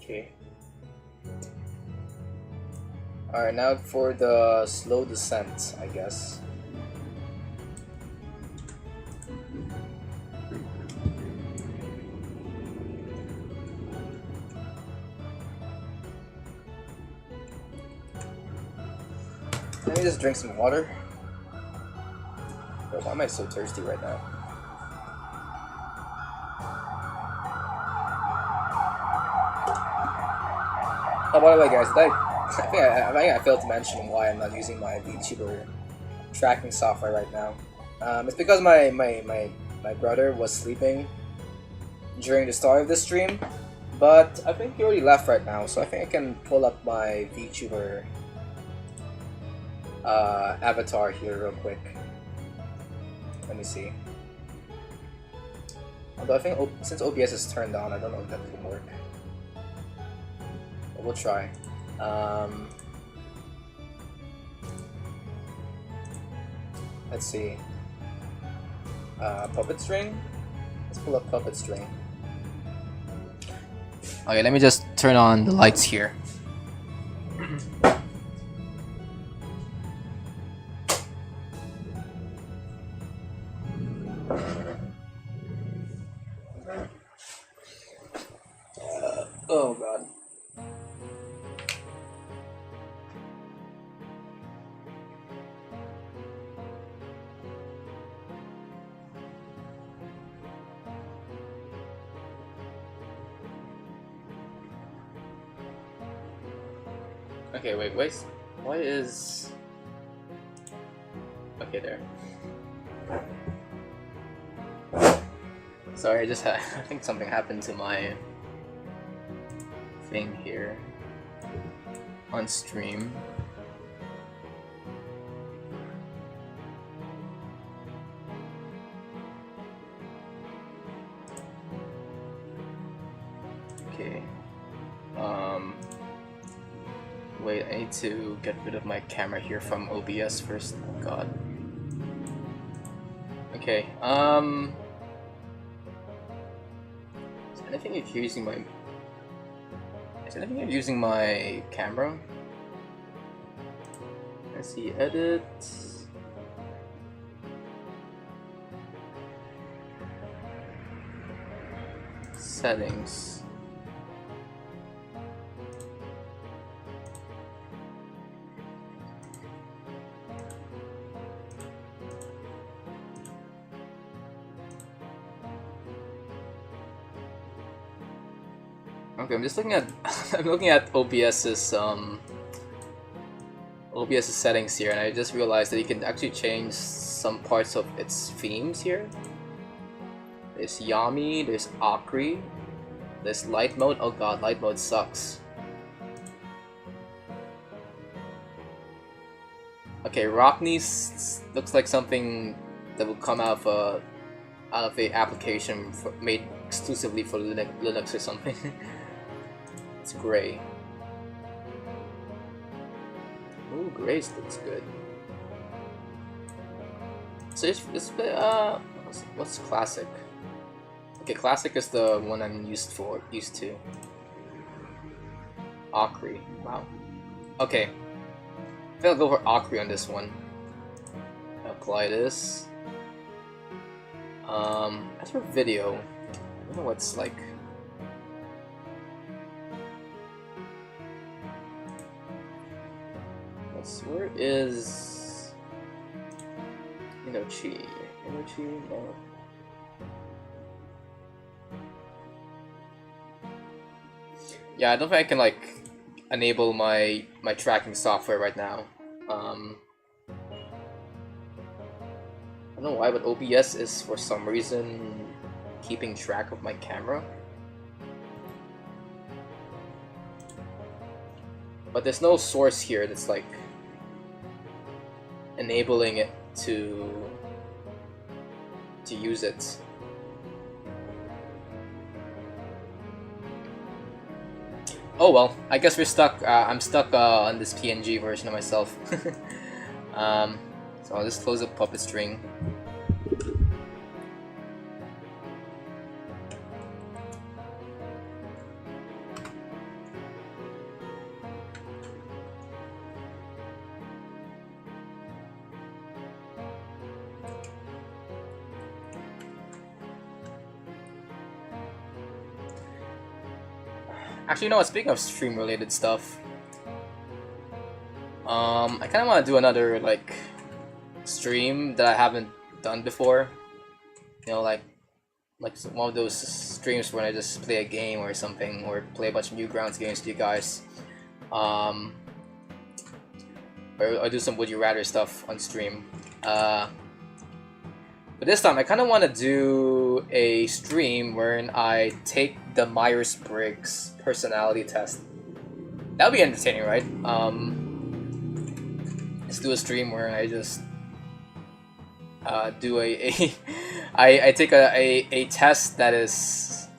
A: Okay. Alright, now for the slow descent, I guess. Let me just drink some water. Bro, why am I so thirsty right now? Oh, by the way, guys, I think I failed to mention why I'm not using my VTuber tracking software right now. It's because my brother was sleeping during the start of the stream, but I think he already left right now, so I think I can pull up my VTuber avatar here real quick. Let me see. Although I think since OBS is turned on, I don't know if that will work. But we'll try. Let's see. Puppet string? Let's pull up puppet string. Okay, let me just turn on the lights here. Oh god. Okay, wait, why is... Okay, there. Sorry, I just had... I think something happened to my thing here on stream. Okay. Wait, I need to get rid of my camera here from OBS first. Oh god. Okay, is anything if you're using my... Is anything if you're using my camera? Let's see, edit... Settings. Okay, I'm just looking at I'm looking at OBS's settings here, and I just realized that you can actually change some parts of its themes here. There's Yami, there's Akri, there's light mode. Oh god, light mode sucks. Okay, Rockney's looks like something that will come out of a application made exclusively for Linux or something. It's gray. Ooh, gray looks good. So what's classic? Okay, classic is the one I'm used to. Akri. Wow. Okay. I think I'll go for Akri on this one. Apply this. As for video, I don't know what's like. Where is Inochi? Inochi? No. Yeah, I don't think I enable my tracking software right now. I don't know why, but OBS is for some reason keeping track of my camera. But there's no source here that's like enabling it to use it. Oh well, I guess we're stuck. I'm stuck on this PNG version of myself. So I'll just close up Puppet String. Actually, you know what? Speaking of stream-related stuff, I kind of want to do another like stream that I haven't done before. You know, like one of those streams when I just play a game or something, or play a bunch of Newgrounds games to you guys. Or do some Would You Rather stuff on stream. But this time, I kind of want to do a stream wherein I take the Myers-Briggs personality test. That would be entertaining, right? Let's do a stream where I just do I take a test that is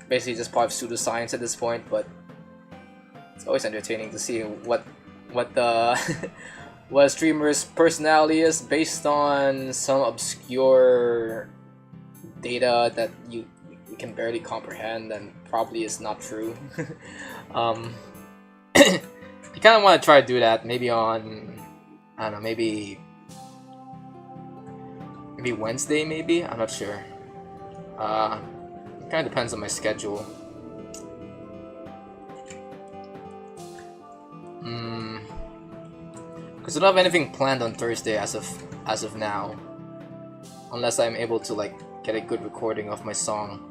A: basically just part of pseudoscience at this point, but it's always entertaining to see what the what a streamer's personality is based on some obscure data that you can barely comprehend and probably is not true. You kind of want to try to do that maybe on, I don't know, maybe Wednesday, maybe? I'm not sure. It kind of depends on my schedule. Because I don't have anything planned on Thursday as of now, unless I'm able to like get a good recording of my song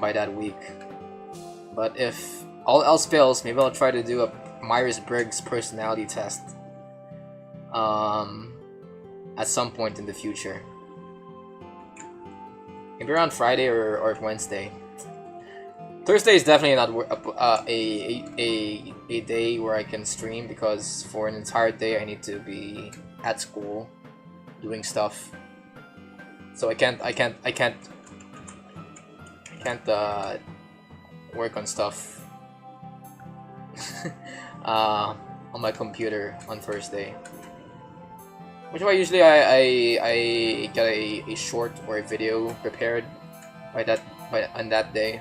A: by that week. But if all else fails, maybe I'll try to do a Myers-Briggs personality test at some point in the future. Maybe around Friday or Wednesday. Thursday is definitely not a day where I can stream, because for an entire day I need to be at school doing stuff. So I can't work on stuff on my computer on Thursday. Which is why usually I get a short or a video prepared on that day.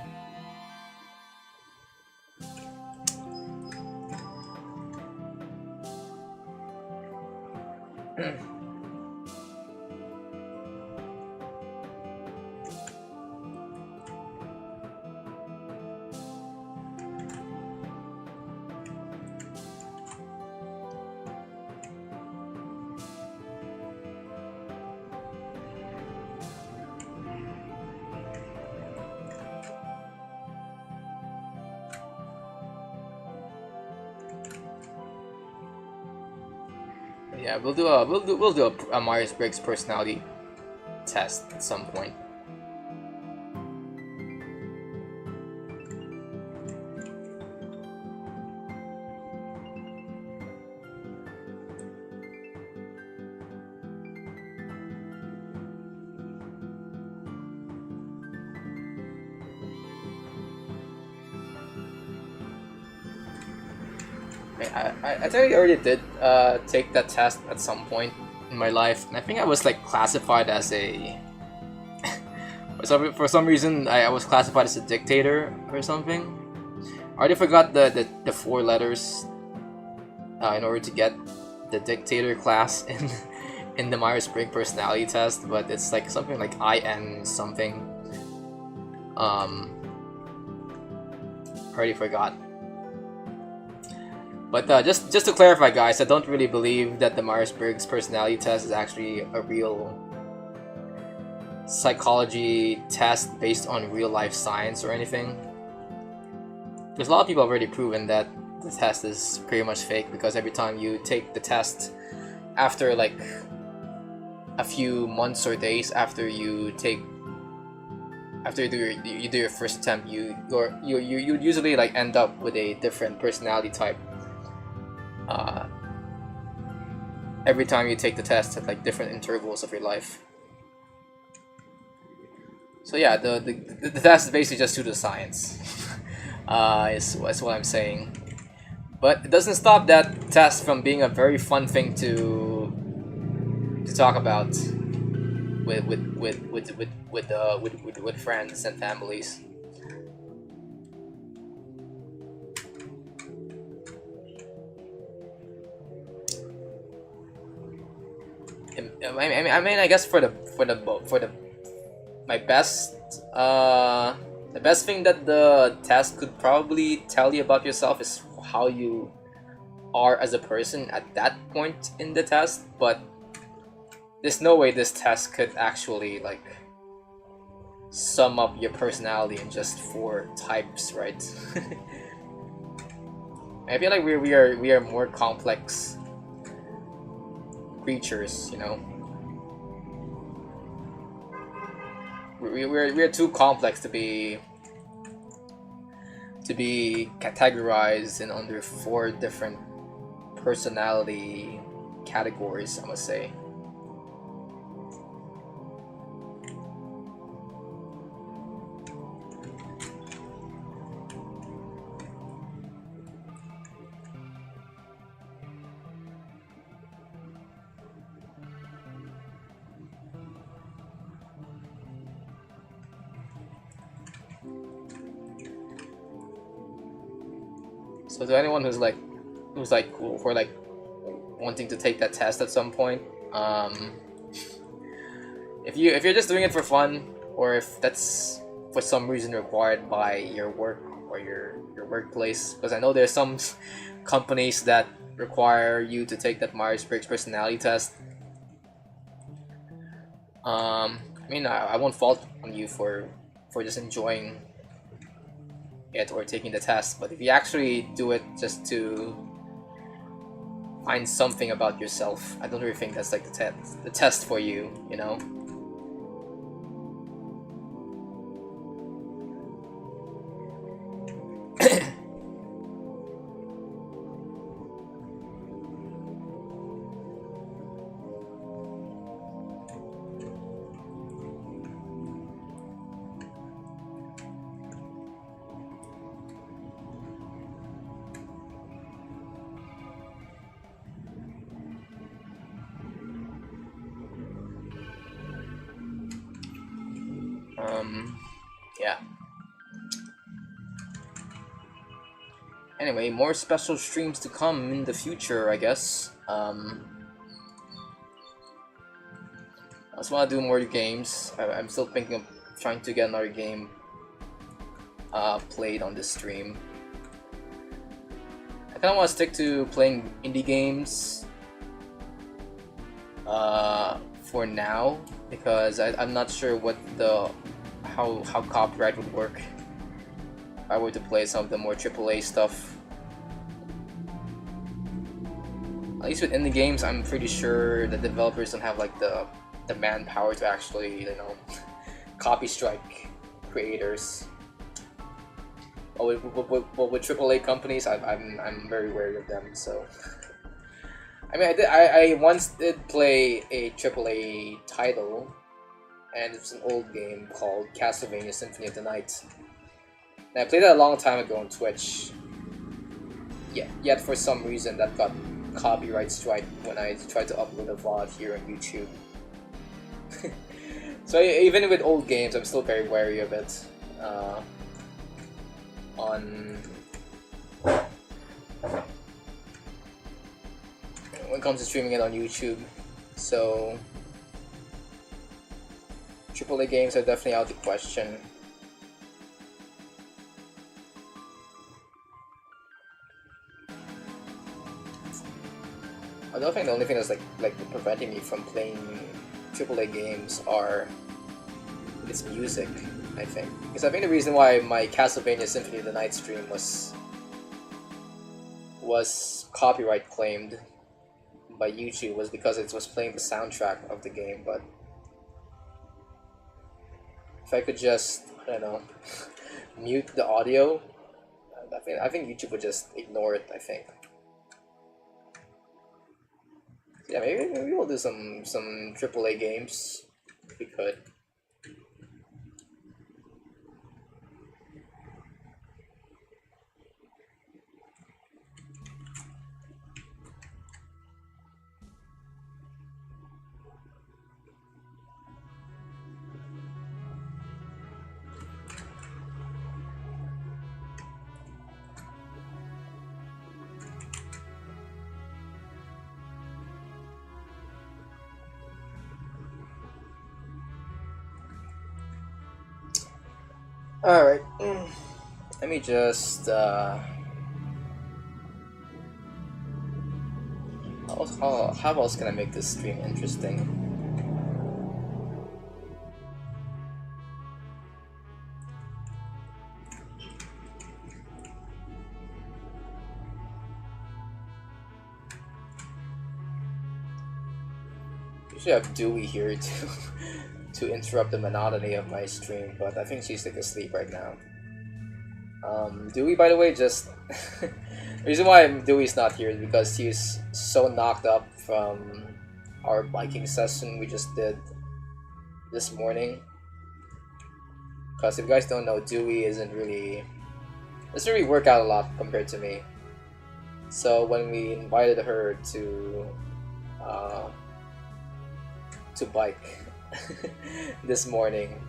A: Yeah, we'll do a Myers-Briggs personality test at some point. I think I already did take that test at some point in my life, and I think I was like classified as a for some reason I was classified as a dictator or something. I already forgot the 4 letters in order to get the dictator class in the Myers-Briggs personality test, but it's like something like IN something. I already forgot. But just to clarify, guys, I don't really believe that the Myers-Briggs personality test is actually a real psychology test based on real-life science or anything. There's a lot of people have already proven that the test is pretty much fake, because every time you take the test, after like a few months or days after you do your first attempt, you usually like end up with a different personality type. Every time you take the test at like different intervals of your life. So yeah, the test is basically just pseudoscience. Is what I'm saying. But it doesn't stop that test from being a very fun thing to talk about with friends and families. I mean, I guess for the my best the best thing that the test could probably tell you about yourself is how you are as a person at that point in the test. But there's no way this test could actually like sum up your personality in just 4 types, right? I feel like we are more complex creatures, you know. We're too complex to be categorized in under 4 different personality categories, I must say. So to anyone who's like wanting to take that test at some point, if you're just doing it for fun, or if that's for some reason required by your work or your workplace, because I know there's some companies that require you to take that Myers-Briggs personality test. I mean, I won't fault on you for just enjoying it or taking the test, but if you actually do it just to find something about yourself, I don't really think that's like the test for you, you know. Yeah. Anyway, more special streams to come in the future, I guess. I just want to do more games. I'm still thinking of trying to get another game played on this stream. I kind of want to stick to playing indie games for now, because I'm not sure what how copyright would work if I were to play some of the more AAA stuff. At least with indie games, I'm pretty sure the developers don't have like the manpower to actually, you know, copy strike creators. But with AAA companies, I'm very wary of them. So, I mean, I once did play a AAA title, and it's an old game called Castlevania Symphony of the Night. And I played that a long time ago on Twitch. Yet for some reason that got copyright strike when I tried to upload a VOD here on YouTube. So even with old games, I'm still very wary of it. When it comes to streaming it on YouTube. So AAA games are definitely out of the question. I don't think the only thing that's like preventing me from playing AAA games are its music. I think. Because I think the reason why my Castlevania Symphony of the Night stream was copyright claimed by YouTube was because it was playing the soundtrack of the game, but if I could just, I don't know, mute the audio, I think YouTube would just ignore it, I think. Yeah, maybe we'll do some AAA games if we could. Alright, let me just, how else can I make this stream interesting? Usually I have Dewey here to interrupt the monotony of my stream, but I think she's like asleep right now. Dewey, by the way, just the reason why Dewey's not here is because he's so knocked up from our biking session we just did this morning. Because if you guys don't know, Dewey doesn't really work out a lot compared to me. So when we invited her to bike this morning,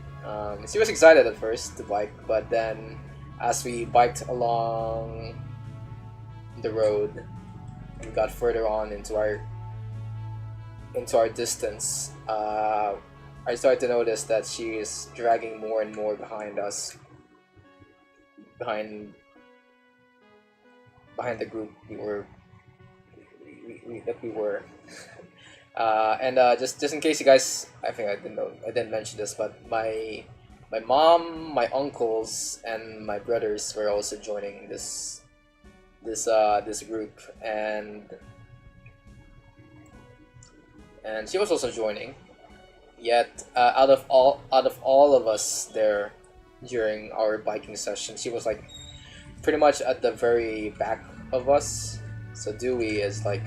A: she was excited at first to bike, but then as we biked along the road and got further on into our distance, I started to notice that she is dragging more and more behind us, behind the group we were. And just in case you guys, I think I didn't mention this, but my mom, my uncles, and my brothers were also joining this group, and she was also joining. Yet out of all of us there during our biking session, she was like pretty much at the very back of us. So Dewey is like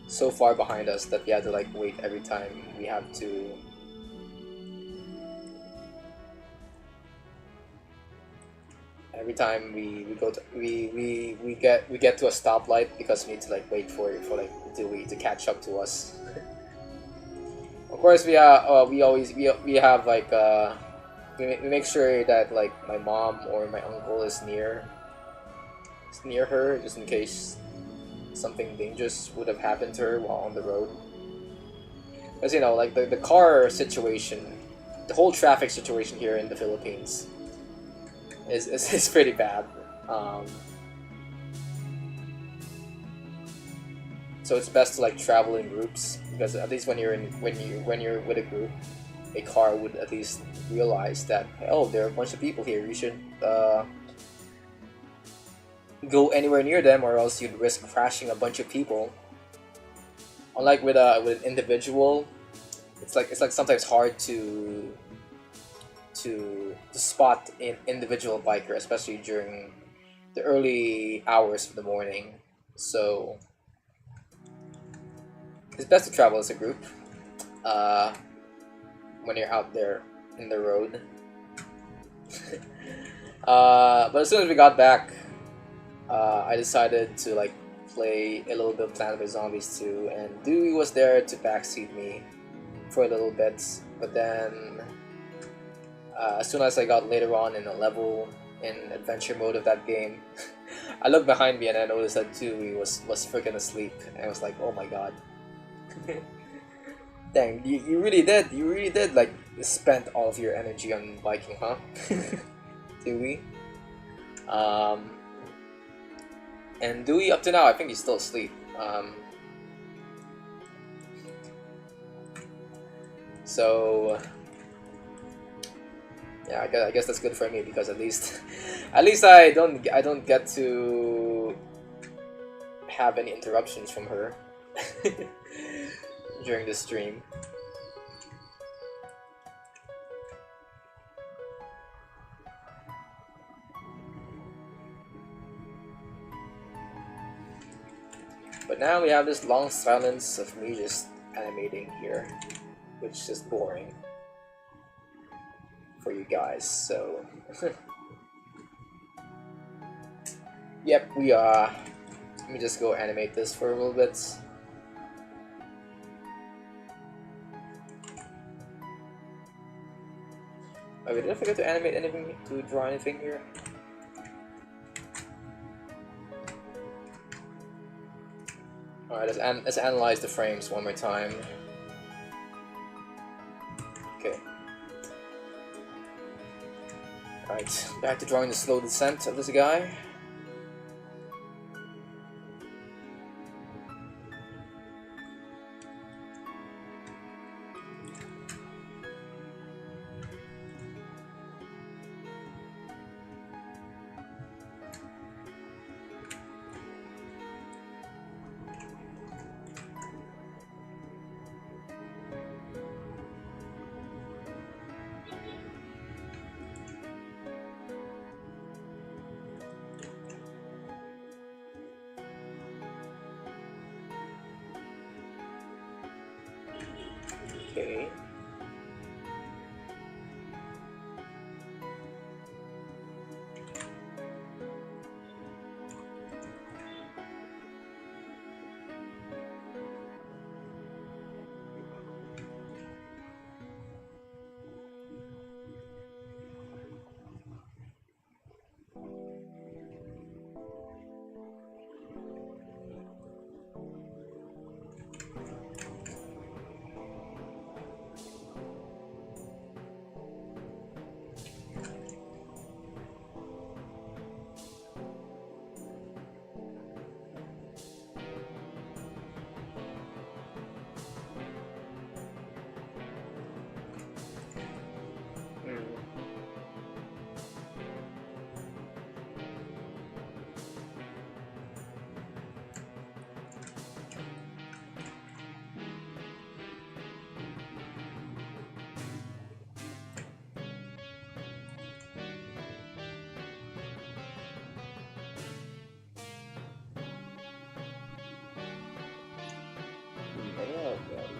A: so far behind us that we had to like wait every time we have to we get to a stoplight because we need to like wait for like Dewey to catch up to us. Of course we have like we make sure that like my mom or my uncle is near her just in case something dangerous would have happened to her while on the road. Because you know, like the car situation, the whole traffic situation here in the Philippines is pretty bad. So it's best to like travel in groups, because at least when you're with a group, a car would at least realize that, oh, there are a bunch of people here. You should go anywhere near them, or else you'd risk crashing a bunch of people. Unlike with an individual, it's like sometimes hard to spot an individual biker, especially during the early hours of the morning. So it's best to travel as a group when you're out there in the road. But as soon as we got back, I decided to like play a little bit of Planet vs Zombies 2, and Dewey was there to backseat me for a little bit. But then, as soon as I got later on in a level in adventure mode of that game, I looked behind me and I noticed that Dewey was freaking asleep, and I was like, oh my god. Dang, you really did like spent all of your energy on biking, huh? Dewey. And Dewey, up to now, I think he's still asleep. So yeah, I guess that's good for me because at least I don't get to have any interruptions from her during the stream. But now we have this long silence of me just animating here, which is boring for you guys, so yep, let me just go animate this for a little bit. Oh, did I forget to animate anything, to draw anything here? Alright, let's analyze the frames one more time. Okay. Alright, back to drawing the slow descent of this guy. Okay.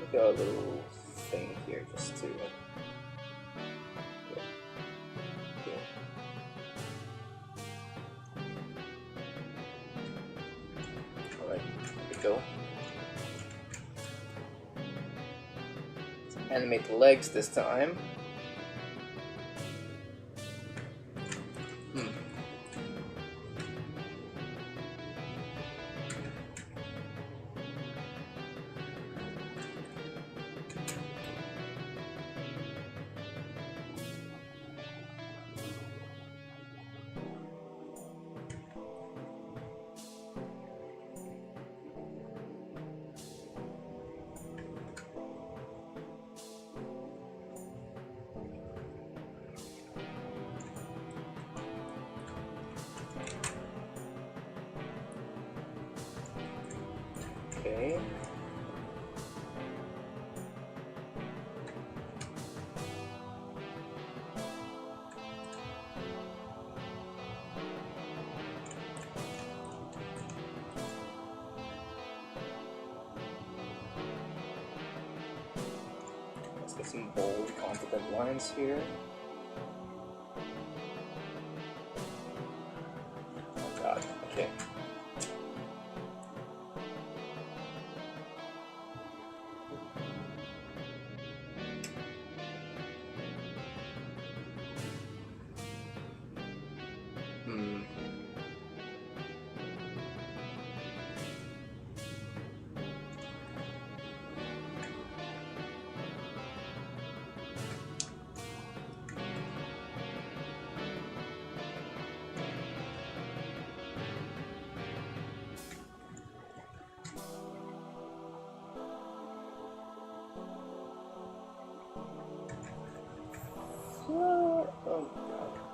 A: Look at a little thing here just to alright, here we go. Let's animate the legs this time. Okay. Let's get some bold, confident lines here. Oh god, okay.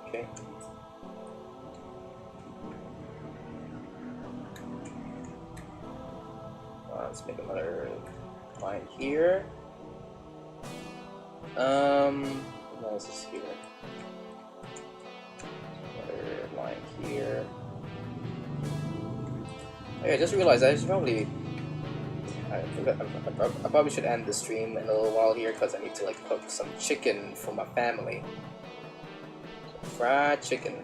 A: Okay. Let's make another line here. What else is here? Another line here. Okay, I just realized I should probably. I probably should end the stream in a little while here because I need to like cook some chicken for my family. Fried chicken.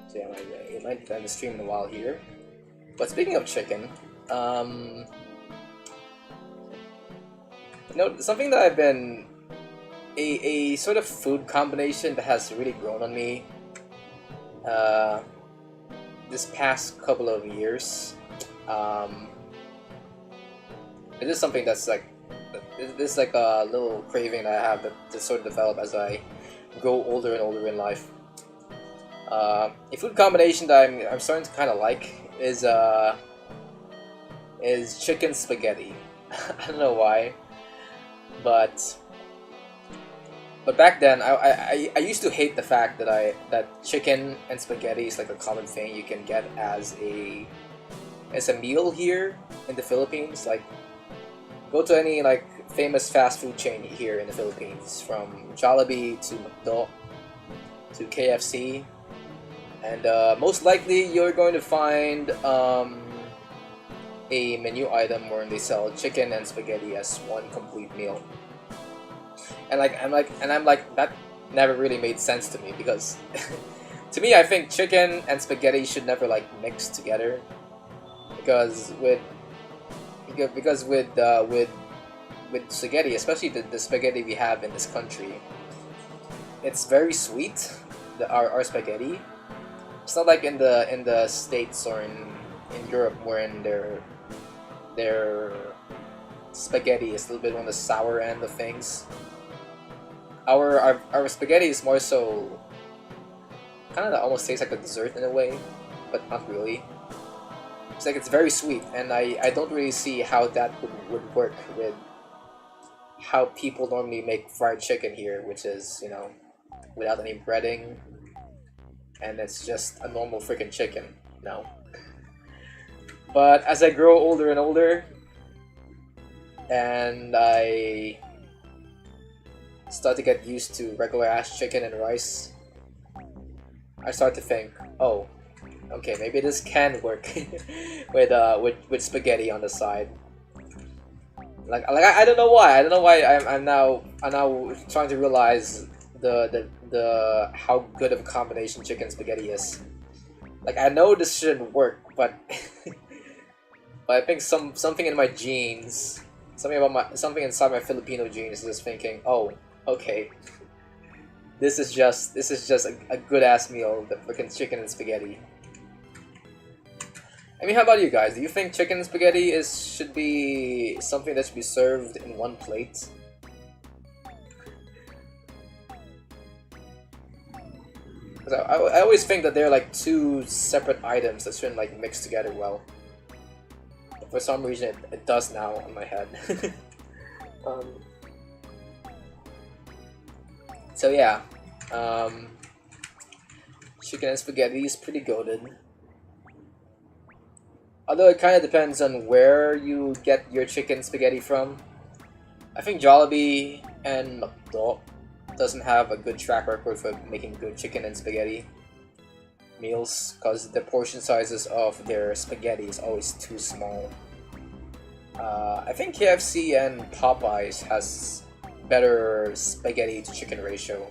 A: So yeah, I might end the stream in a while here. But speaking of chicken, you know, something that I've been a sort of food combination that has really grown on me this past couple of years. It is something that's like this is like a little craving that I have that sort of develop as I grow older and older in life. A food combination that I'm starting to kind of like is chicken spaghetti. I don't know why, but back then I used to hate the fact that chicken and spaghetti is like a common thing you can get as a meal here in the Philippines. Like, go to any like famous fast food chain here in the Philippines, from Jollibee to McDo to KFC, and most likely you're going to find a menu item where they sell chicken and spaghetti as one complete meal. And I'm like that never really made sense to me, because to me I think chicken and spaghetti should never like mix together, because with spaghetti, especially the spaghetti we have in this country, it's very sweet. Our spaghetti, it's not like in the States or in Europe, wherein their spaghetti is a little bit on the sour end of things. Our spaghetti is more so kind of almost tastes like a dessert in a way, but not really. It's like it's very sweet, and I don't really see how that would work with how people normally make fried chicken here, which is, you know, without any breading, and it's just a normal freaking chicken. No. But as I grow older and older, and I start to get used to regular ass chicken and rice, I start to think, oh, okay, maybe this can work with spaghetti on the side. Like I don't know why. I don't know why I'm now trying to realize the how good of a combination chicken and spaghetti is. Like, I know this shouldn't work, but but I think something in my genes, something inside my Filipino genes is just thinking, oh, okay, this is just a good ass meal, the freaking chicken and spaghetti. I mean, how about you guys? Do you think chicken and spaghetti should be something that should be served in one plate? Because I always think that they're like two separate items that shouldn't like mix together well. But for some reason, it does now on my head. So yeah, chicken and spaghetti is pretty goated. Although it kind of depends on where you get your chicken spaghetti from. I think Jollibee and McDo doesn't have a good track record for making good chicken and spaghetti meals, because the portion sizes of their spaghetti is always too small. I think KFC and Popeyes has better spaghetti to chicken ratio,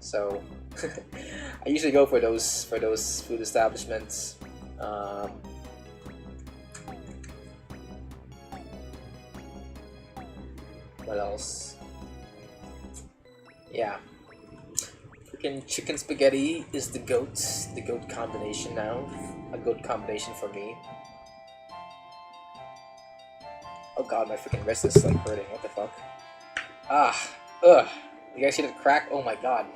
A: so I usually go for those food establishments. What else? Yeah, freaking chicken spaghetti is the goat combination now. A goat combination for me. Oh god, my freaking wrist is like hurting. What the fuck? Ugh. You guys see the crack? Oh my god.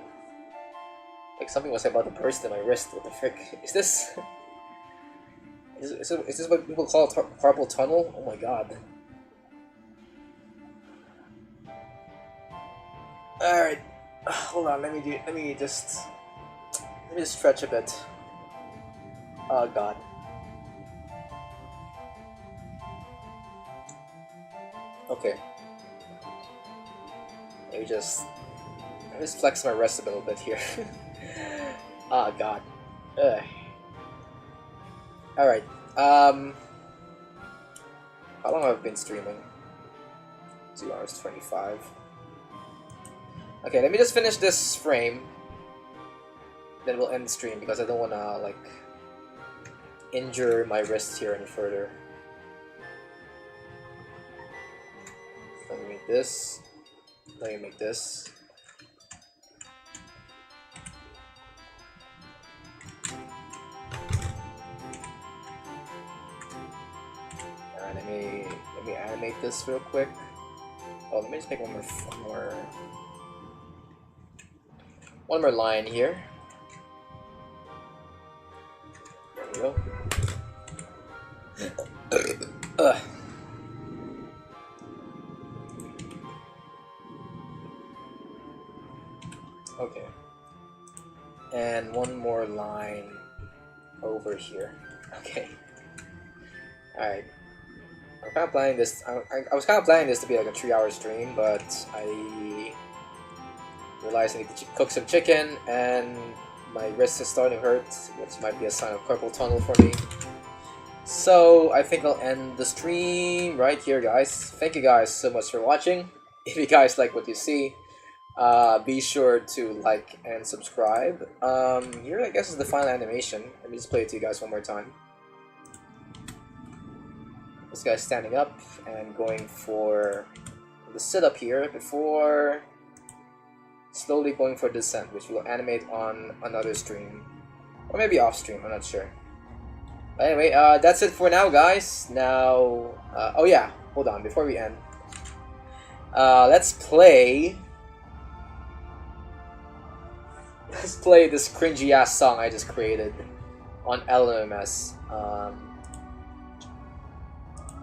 A: Like something was about to burst in my wrist. What the frick? Is this Is this what people call carpal tunnel? Oh my god. Alright. Hold on, let me just stretch a bit. Oh god. Okay. Let me just flex my wrist a little bit here. Oh god. Ugh. Alright. How long have I been streaming? 2 hours 25. Okay, let me just finish this frame. Then we'll end the stream because I don't wanna like injure my wrist here any further. Let me make this. Let me make this. Alright, let me animate this real quick. Oh, let me just make one more line here. There we go. Okay. And one more line over here. Okay. Alright. I'm kind of planning this. I was kind of planning this to be like a 3-hour stream, but I realized I need to cook some chicken, and my wrist is starting to hurt, which might be a sign of carpal tunnel for me. So I think I'll end the stream right here, guys. Thank you guys so much for watching. If you guys like what you see, be sure to like and subscribe. Here I guess is the final animation. Let me just play it to you guys one more time. This guy's standing up and going for the sit-up here before slowly going for descent, which will animate on another stream. Or maybe off stream, I'm not sure. But anyway, that's it for now, guys. Now, oh yeah, hold on, before we end. Let's play this cringy-ass song I just created on LMS.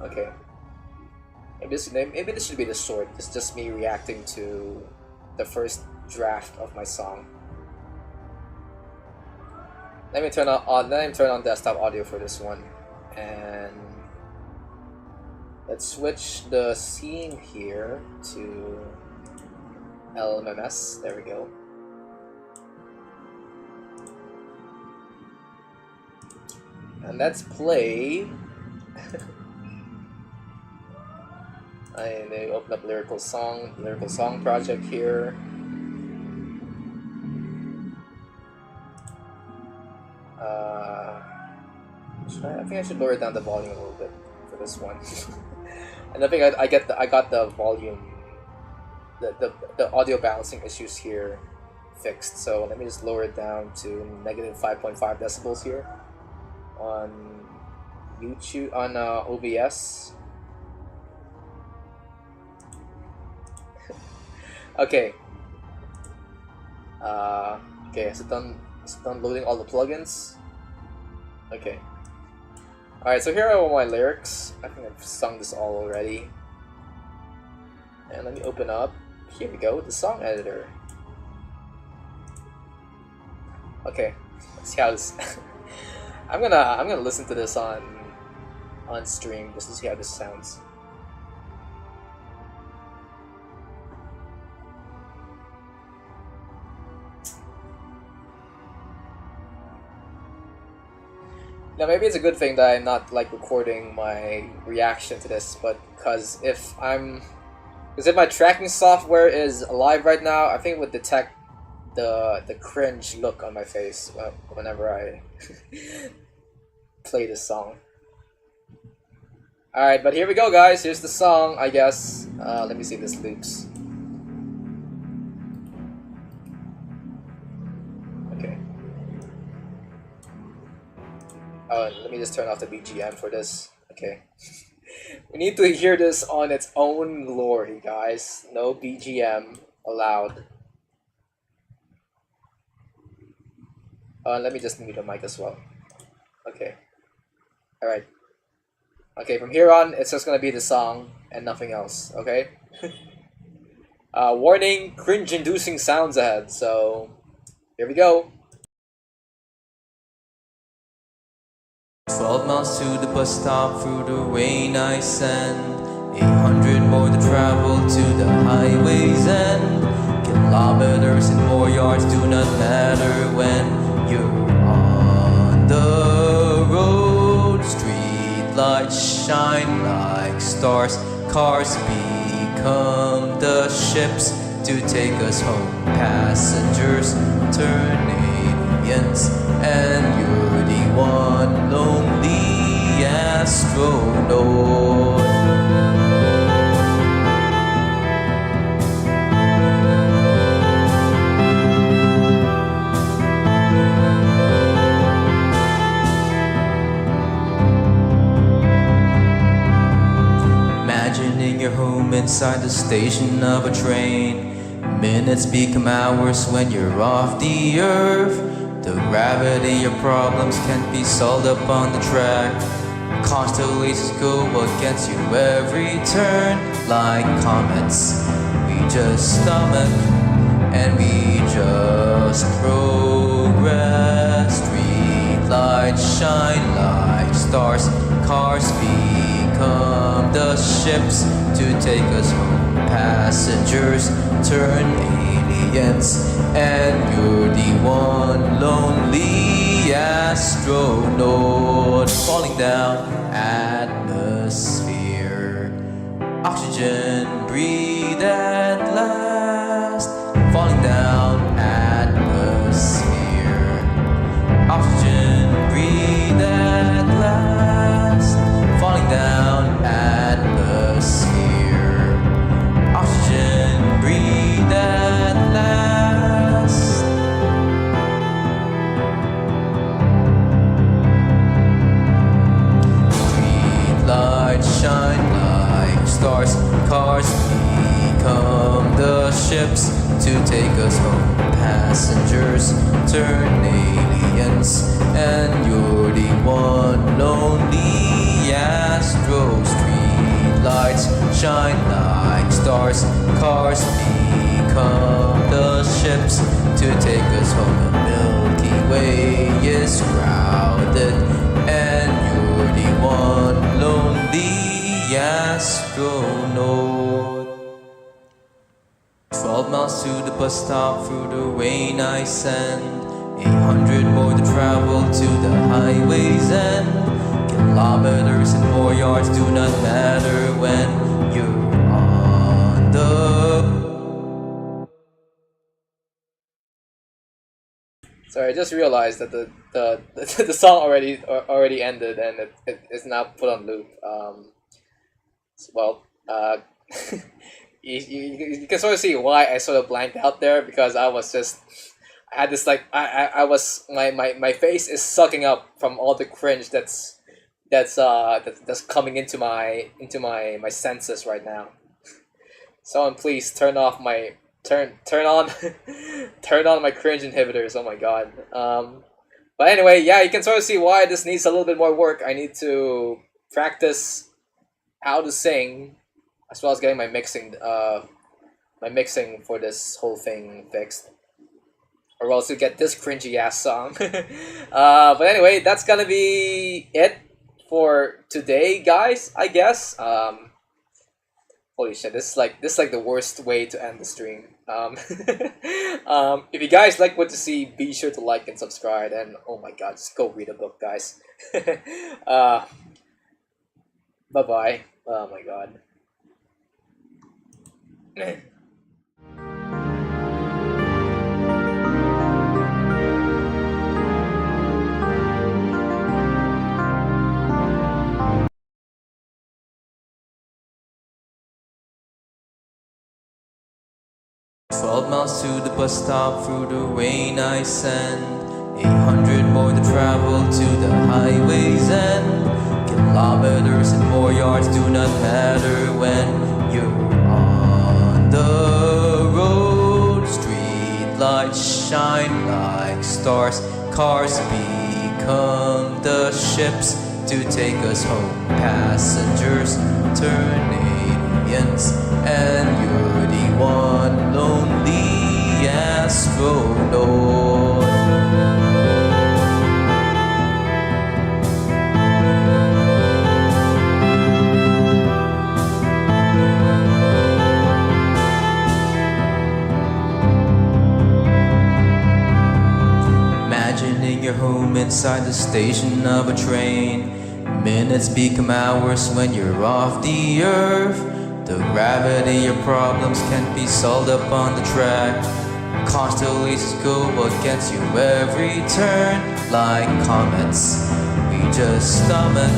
A: Okay. Maybe this should be the short. It's just me reacting to the first draft of my song. Let me turn on desktop audio for this one, and let's switch the scene here to LMS. There we go. And let's play. They open up lyrical song project here. I think I should lower down the volume a little bit for this one. And I think I got the volume, the audio balancing issues here fixed. So let me just lower it down to negative 5.5 decibels here on YouTube, on OBS. Okay. Okay, is it done loading all the plugins? Okay. Alright, so here are all my lyrics. I think I've sung this all already. And let me open up. Here we go, the song editor. Okay, let's see how this. I'm gonna listen to this on stream just to see how this sounds. Now maybe it's a good thing that I'm not like recording my reaction to this, but because if my tracking software is alive right now, I think it would detect the cringe look on my face whenever I play this song. Alright, but here we go, guys. Here's the song, I guess. Let me see if this loops. Okay. Oh, let me just turn off the BGM for this. Okay. We need to hear this on its own glory, guys. No BGM allowed. Let me just mute the mic as well. Okay. Alright. Okay, from here on, it's just gonna be the song and nothing else, okay? Warning, cringe-inducing sounds ahead, so here we go. 12 miles to the bus stop through the rain I send 800 more to travel to the highway's end Kilometers and more yards do not matter when you're on the road Street lights shine like stars Cars become the ships to take us home Passengers turn aliens and you're the one lonely astronaut Imagining your home inside the station of a train Minutes become hours when you're off the earth The gravity of problems can't be solved up on the track Constellations go against you every turn Like comets We just stomach And we just progress Street lights shine like stars Cars become the ships to take us home Passengers turn aliens And you're the one lonely astronaut Falling down atmosphere Oxygen breathe at last Falling down atmosphere Oxygen breathe at last Falling down atmosphere Oxygen breathe at last Street lights shine like stars Cars become the ships to take us home Passengers turn aliens And you're the one lonely astro Street lights shine like stars Cars become the ships to take us home The Milky Way is crowded And you're the one lonely astronaut 12 miles to the bus stop through the rain I send 800 more to travel to the highway's end Kilometers and more yards do not matter when you're on the Sorry, I just realized that the song already ended and it is now put on loop. You can sort of see why I sort of blanked out there because I had this like I was my face is sucking up from all the cringe that's coming into my senses right now. Someone please turn on my cringe inhibitors. Oh my god. But anyway, yeah, you can sort of see why this needs a little bit more work. I need to practice how to sing, as well as getting my mixing for this whole thing fixed, or else you get this cringy ass song. But anyway, that's gonna be it for today, guys. I guess. Holy shit! This is like the worst way to end the stream. If you guys like what to see, be sure to like and subscribe. And oh my god, just go read a book, guys. Bye bye. Oh my god. 12 miles to the bus stop through the rain I send 800 more to travel to the highway's end Kilometers and more yards do not matter when you're on the road Street lights shine like stars Cars become the ships to take us home. Passengers turn aliens, and you're the one lonely astronaut. Imagining your home inside the station of a train. Minutes become hours when you're off the earth. The gravity of problems can't be solved up on the track. Constellations go against you every turn. Like comets, we just stomach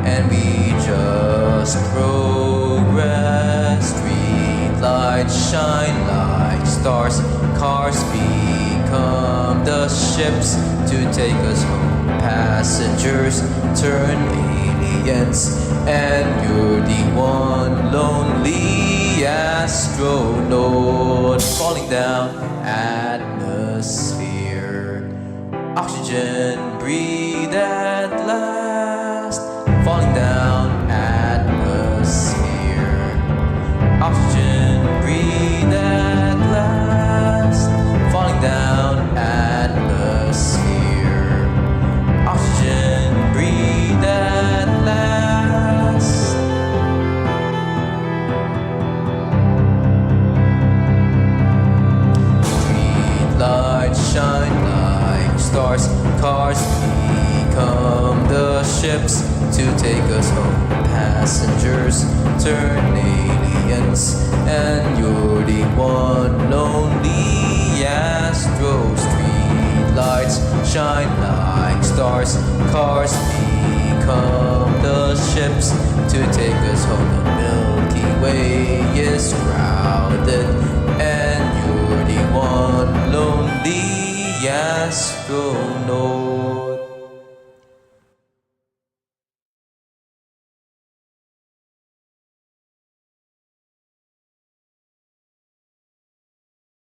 A: and we just progress. Street lights shine like stars. Cars become the ships to take us home. Passengers turn aliens, and you're the one lonely astronaut. Falling down atmosphere, oxygen breathe at last. Falling down atmosphere, oxygen breathe at last. Falling down atmosphere, oxygen breathe at last. Street lights shine like stars. Cars become the ships to take us home. Passengers turn aliens, and you're the one lonely astro. Street lights shine like stars. Cars become the ships to take us home. The Milky Way is crowded, and you're the one lonely astronaut.